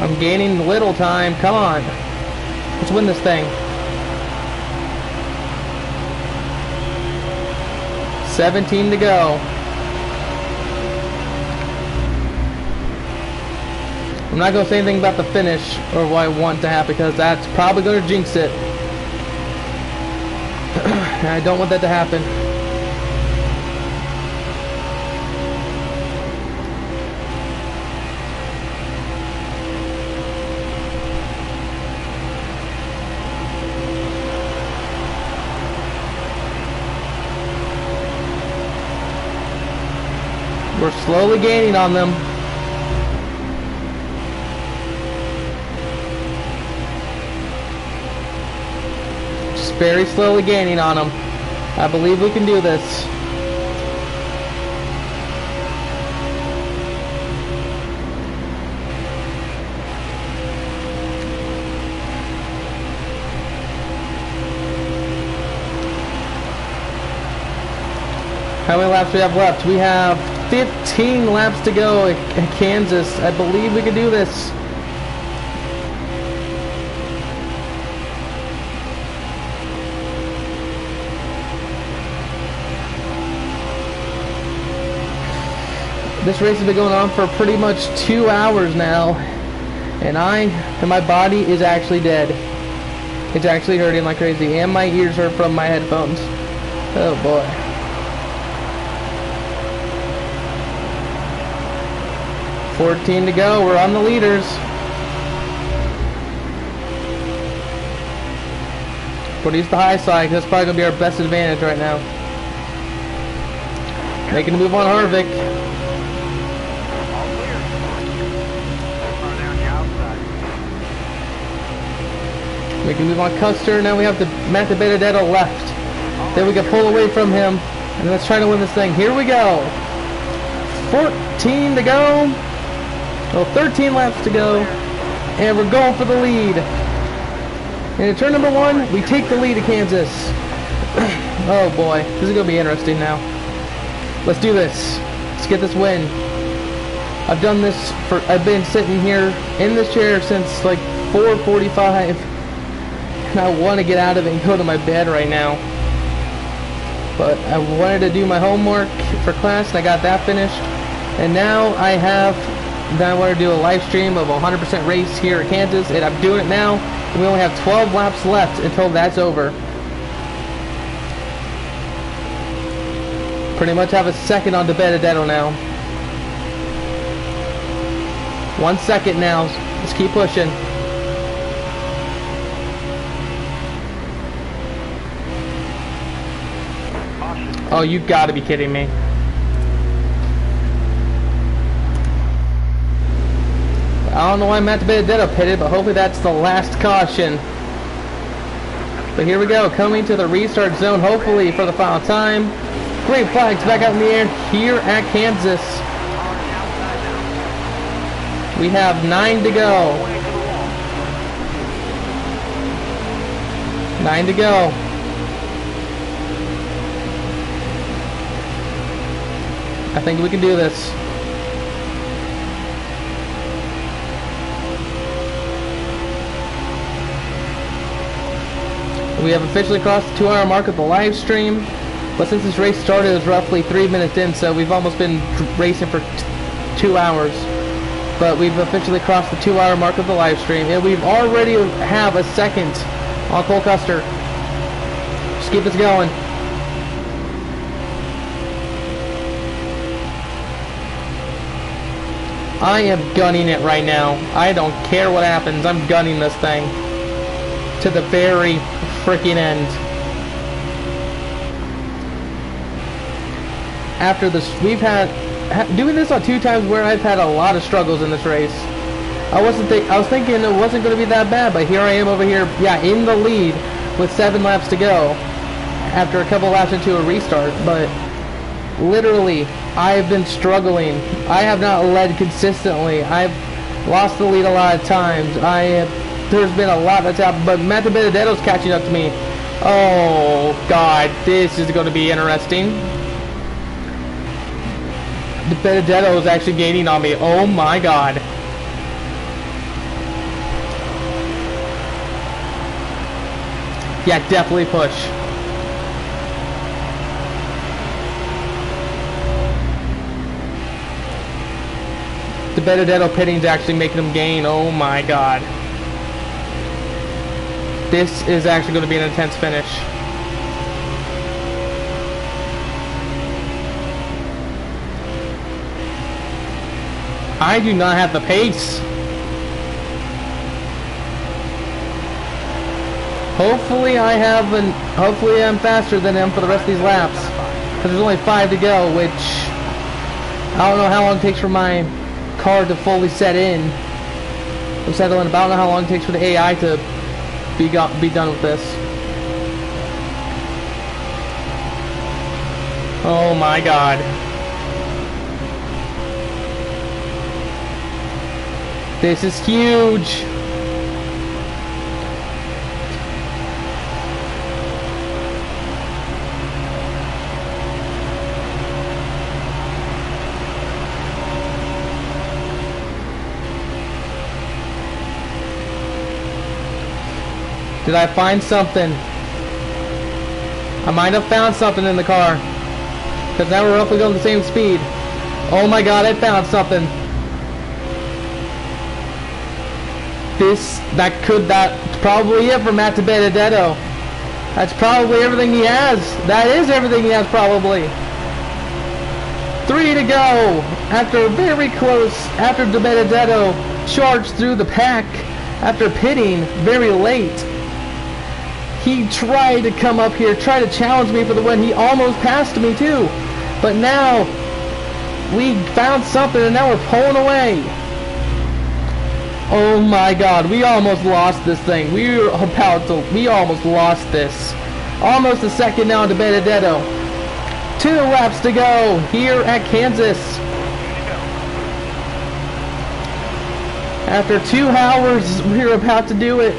I'm gaining little time. Come on. Let's win this thing. 17 to go. I'm not going to say anything about the finish or what I want to happen because that's probably going to jinx it. I don't want that to happen. We're slowly gaining on them. Just very slowly gaining on them. I believe we can do this. How many laps do we have left? We have 15 laps to go at Kansas. I believe we can do this. This race has been going on for pretty much 2 hours now, and my body is actually dead. It's actually hurting like crazy, and my ears hurt from my headphones. Oh boy. $14 to go. We're on the leaders. We'll use the high side. That's probably gonna be our best advantage right now. Making a move on Harvick. Making a move on Custer. Now we have the Matthew Benedetto left. Then we can pull away from him, and let's try to win this thing. Here we go. 14 to go. Well, 13 laps to go, and we're going for the lead. And in turn number 1, we take the lead at Kansas. Oh boy, this is gonna be interesting now. Let's do this. Let's get this win. I've been sitting here in this chair since like 4:45, and I want to get out of it and go to my bed right now. But I wanted to do my homework for class, and I got that finished. And now I want to do a live stream of a 100% race here at Kansas, and I'm doing it now. And we only have 12 laps left until that's over. Pretty much have a second on Benedetto now. 1 second now. Let's keep pushing. Oh, you gotta be kidding me. I don't know why Matt Benedetto pitted, but hopefully that's the last caution. But here we go, coming to the restart zone, hopefully for the final time. Green flags back out in the air here at Kansas. We have 9 to go. 9 to go. I think we can do this. We have officially crossed the 2-hour mark of the live stream, but since this race started, it was roughly 3 minutes in, so we've almost been racing for 2 hours. But we've officially crossed the 2-hour mark of the live stream, and we've already have a second on Cole Custer. Just keep this going. I am gunning it right now. I don't care what happens. I'm gunning this thing to the very freaking end. After this, we've had doing this on 2 times where I've had a lot of struggles in this race. I was thinking it wasn't going to be that bad, but here I am over here, yeah, in the lead with 7 laps to go after a couple laps into a restart. But literally, I have been struggling. I have not led consistently. I've lost the lead a lot of times. There's been a lot that's happened, but Matt Benedetto's catching up to me. Oh God, this is going to be interesting. Benedetto is actually gaining on me. Oh my God. Yeah, definitely push. The Benedetto pitting is actually making him gain. Oh my God. This is actually going to be an intense finish. I do not have the pace. Hopefully hopefully I'm faster than him for the rest of these laps. Because there's only 5 to go, which I don't know how long it takes for my car to fully set in. I'm settling about. I don't know how long it takes for the AI to be done with this. Oh my god. This is huge. Did I find something? I might have found something in the car. Because now we're roughly going the same speed. Oh my god, I found something. That's probably it for Matt Benedetto. That's probably everything he has. That is everything he has, probably. 3 to go. After very close, after Benedetto charged through the pack, after pitting very late. He tried to come up here, try to challenge me for the win. He almost passed me too. But now, we found something and now we're pulling away. Oh my god, we almost lost this thing. We almost lost this. Almost a second now to Benedetto. 2 laps to go here at Kansas. After 2 hours, we're about to do it.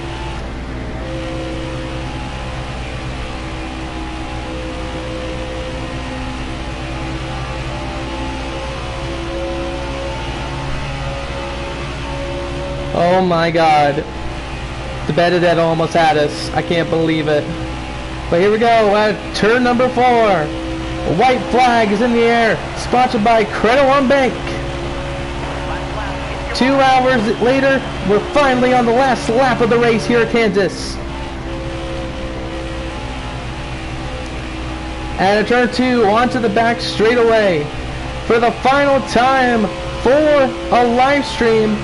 Oh my god. The Benedetto almost had us. I can't believe it. But here we go at turn number 4. A white flag is in the air. Sponsored by Credit One Bank. 2 hours later, we're finally on the last lap of the race here at Kansas. And at turn 2, onto the back straightaway. For the final time for a live stream.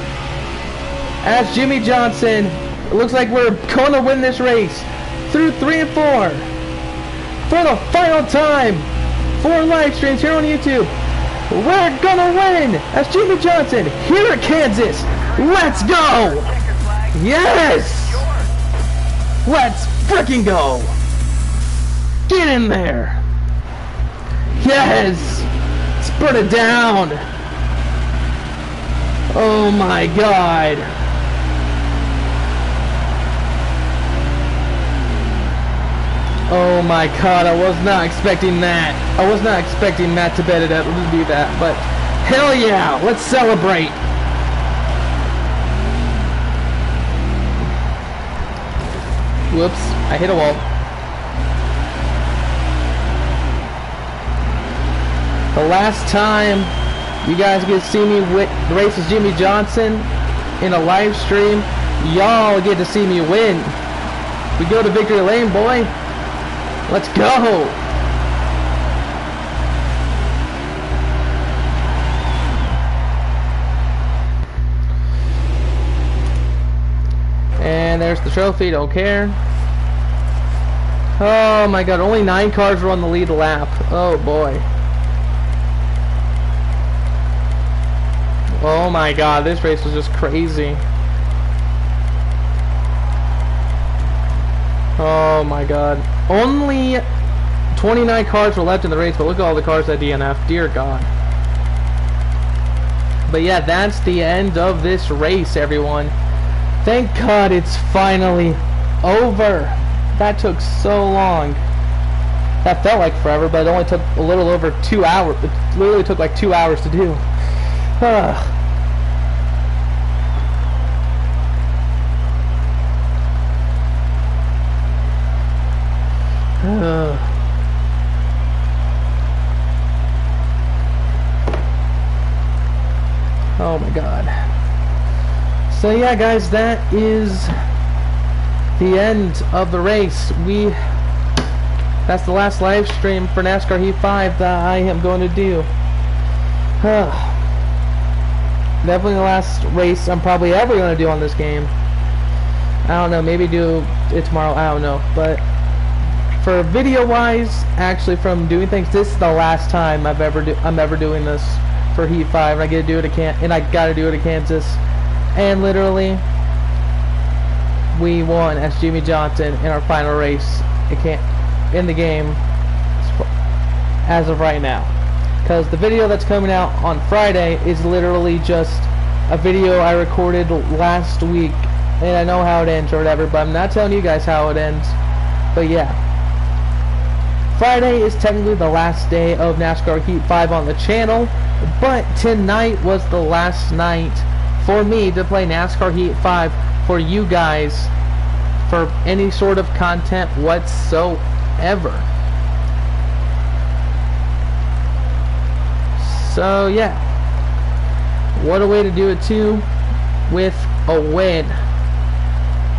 As Jimmy Johnson, it looks like we're going to win this race through 3 and 4. For the final time for live streams here on YouTube, we're going to win as Jimmy Johnson here at Kansas. Let's go! Yes! Let's freaking go! Get in there! Yes! Let's burn it down! Oh my god! Oh my god, I was not expecting that. I was not expecting Matt Benedetto to do that, but hell yeah, let's celebrate. Whoops, I hit a wall. The last time you guys get to see me race as Jimmy Johnson in a live stream, y'all get to see me win. We go to victory lane, boy. Let's go! And there's the trophy, don't care. Oh my god, only 9 cars were on the lead lap. Oh boy. Oh my god, this race was just crazy. Oh my god. Only 29 cars were left in the race, but look at all the cars at DNF. Dear God. But yeah, that's the end of this race, everyone. Thank God it's finally over. That took so long. That felt like forever, but it only took a little over 2 hours. It literally took like 2 hours to do. Oh my god. So yeah guys, that is the end of the race. That's the last live stream for NASCAR Heat 5 that I am going to do. Definitely the last race I'm probably ever going to do on this game. I don't know, maybe do it tomorrow, I don't know. But for video-wise, actually from doing things, this is the last time I'm ever doing this for Heat 5. And I get to do it and I got to do it at Kansas. And literally, we won as Jimmy Johnson in our final race in the game as of right now. Because the video that's coming out on Friday is literally just a video I recorded last week, and I know how it ends or whatever, but I'm not telling you guys how it ends. But yeah, Friday is technically the last day of NASCAR Heat 5 on the channel, but tonight was the last night for me to play NASCAR Heat 5 for you guys for any sort of content whatsoever. So yeah, what a way to do it too, with a win.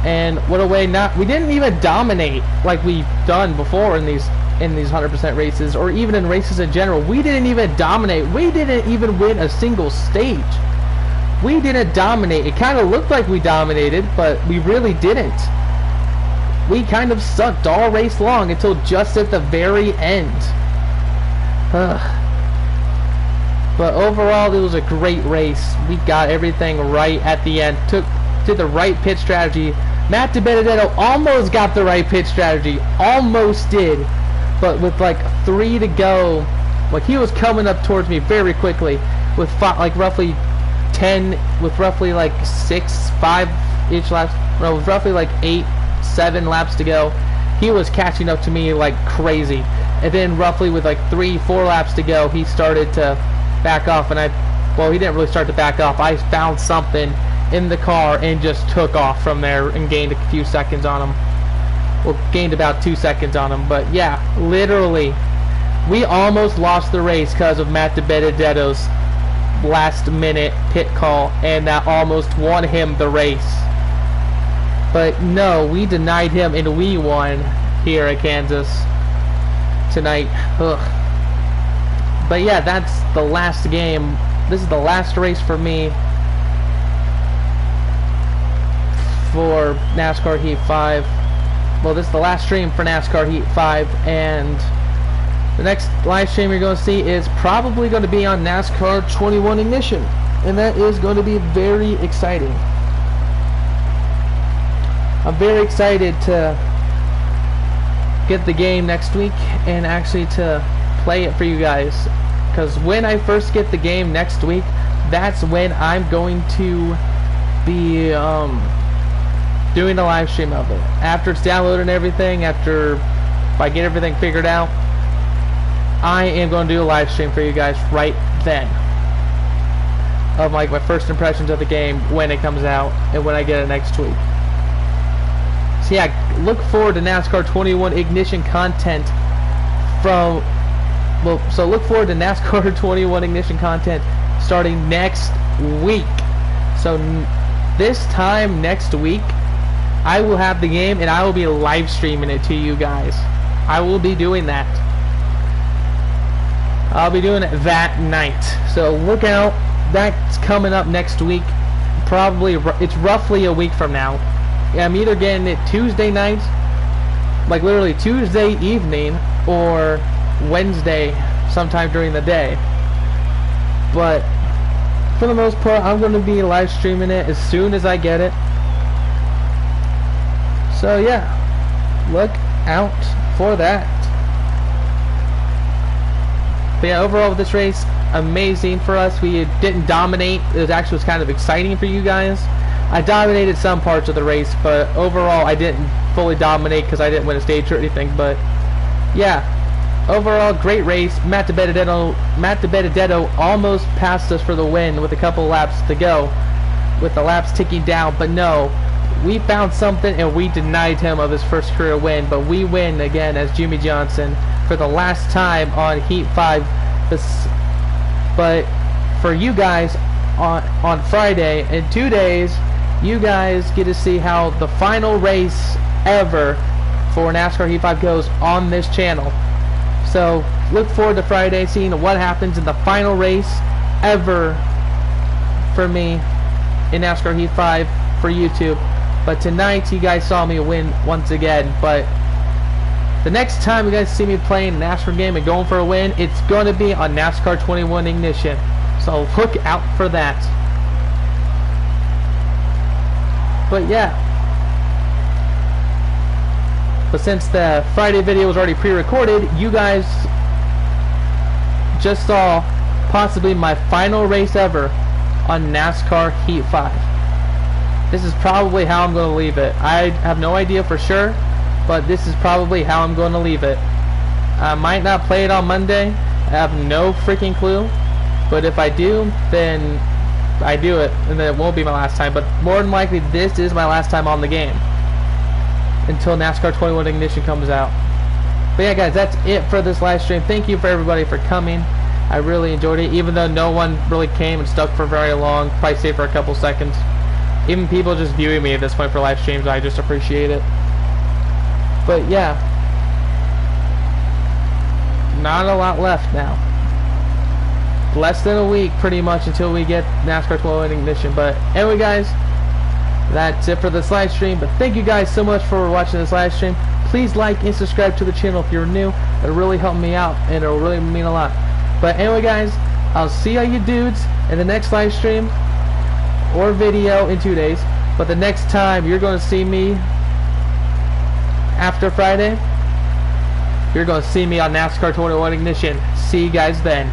And what a way we didn't even dominate like we've done before in these 100% races, or even in races in general. We didn't even dominate. We didn't even win a single stage. We didn't dominate. It kind of looked like we dominated, but we really didn't. We kind of sucked all race long until just at the very end. But overall, it was a great race. We got everything right at the end. Did the right pit strategy. Matt DiBenedetto almost got the right pit strategy. Almost did. But with like 3 to go, like he was coming up towards me very quickly with roughly 10, with roughly like 5-ish laps. No, with roughly like 8-7 laps to go. He was catching up to me like crazy. And then roughly with like 3-4 laps to go, he started to back off, and he didn't really start to back off. I found something in the car and just took off from there and gained a few seconds on him. Well, gained about 2 seconds on him. But yeah, literally, we almost lost the race because of Matt DiBenedetto's last minute pit call, and that almost won him the race. But no, we denied him and we won here at Kansas tonight. Ugh. But yeah, that's the last game. This is the last race for me for NASCAR Heat 5. Well, this is the last stream for NASCAR Heat 5, and the next live stream you're going to see is probably going to be on NASCAR 21 Ignition, and that is going to be very exciting. I'm very excited to get the game next week and actually to play it for you guys, because when I first get the game next week, that's when I'm going to be doing a live stream of it. After it's downloaded and everything, after if I get everything figured out, I am going to do a live stream for you guys right then of like my first impressions of the game when it comes out and when I get it next week. So yeah, look forward to NASCAR 21 Ignition content from, well, so look forward to NASCAR 21 Ignition content starting next week. So this time next week, I will have the game and I will be live streaming it to you guys. I will be doing that. I'll be doing it that night. So look out. That's coming up next week. Probably, it's roughly a week from now. I'm either getting it Tuesday night, like literally Tuesday evening, or Wednesday sometime during the day. But for the most part, I'm going to be live streaming it as soon as I get it. So yeah, look out for that. But yeah, overall with this race, amazing for us. We didn't dominate. It was kind of exciting for you guys. I dominated some parts of the race, but overall I didn't fully dominate because I didn't win a stage or anything. But yeah, overall great race. Matt DiBenedetto almost passed us for the win with a couple laps to go, with the laps ticking down. But no, we found something and we denied him of his first career win. But we win again as Jimmy Johnson for the last time on Heat 5. But for you guys on Friday, in 2 days, you guys get to see how the final race ever for NASCAR Heat 5 goes on this channel. So look forward to Friday, seeing what happens in the final race ever for me in NASCAR Heat 5 for YouTube. But tonight you guys saw me win once again. But the next time you guys see me playing a NASCAR game and going for a win, it's going to be on NASCAR 21 Ignition. So look out for that. But yeah. But since the Friday video was already pre-recorded, you guys just saw possibly my final race ever on NASCAR Heat 5. This is probably how I'm going to leave it. I have no idea for sure, but this is probably how I'm going to leave it. I might not play it on Monday. I have no freaking clue. But if I do, then I do it, and then it won't be my last time. But more than likely, this is my last time on the game until NASCAR 21 Ignition comes out. But yeah, guys, that's it for this live stream. Thank you for everybody for coming. I really enjoyed it, even though no one really came and stuck for very long. Probably stayed for a couple seconds. Even people just viewing me at this point for live streams, I just appreciate it. But yeah, not a lot left now. Less than a week pretty much until we get NASCAR 21 Ignition. But anyway, guys, that's it for this live stream. But thank you guys so much for watching this live stream. Please like and subscribe to the channel if you're new. It'll really help me out and it'll really mean a lot. But anyway, guys, I'll see all you dudes in the next live stream or video in 2 days. But the next time you're going to see me after Friday, you're going to see me on NASCAR 21 Ignition. See you guys then.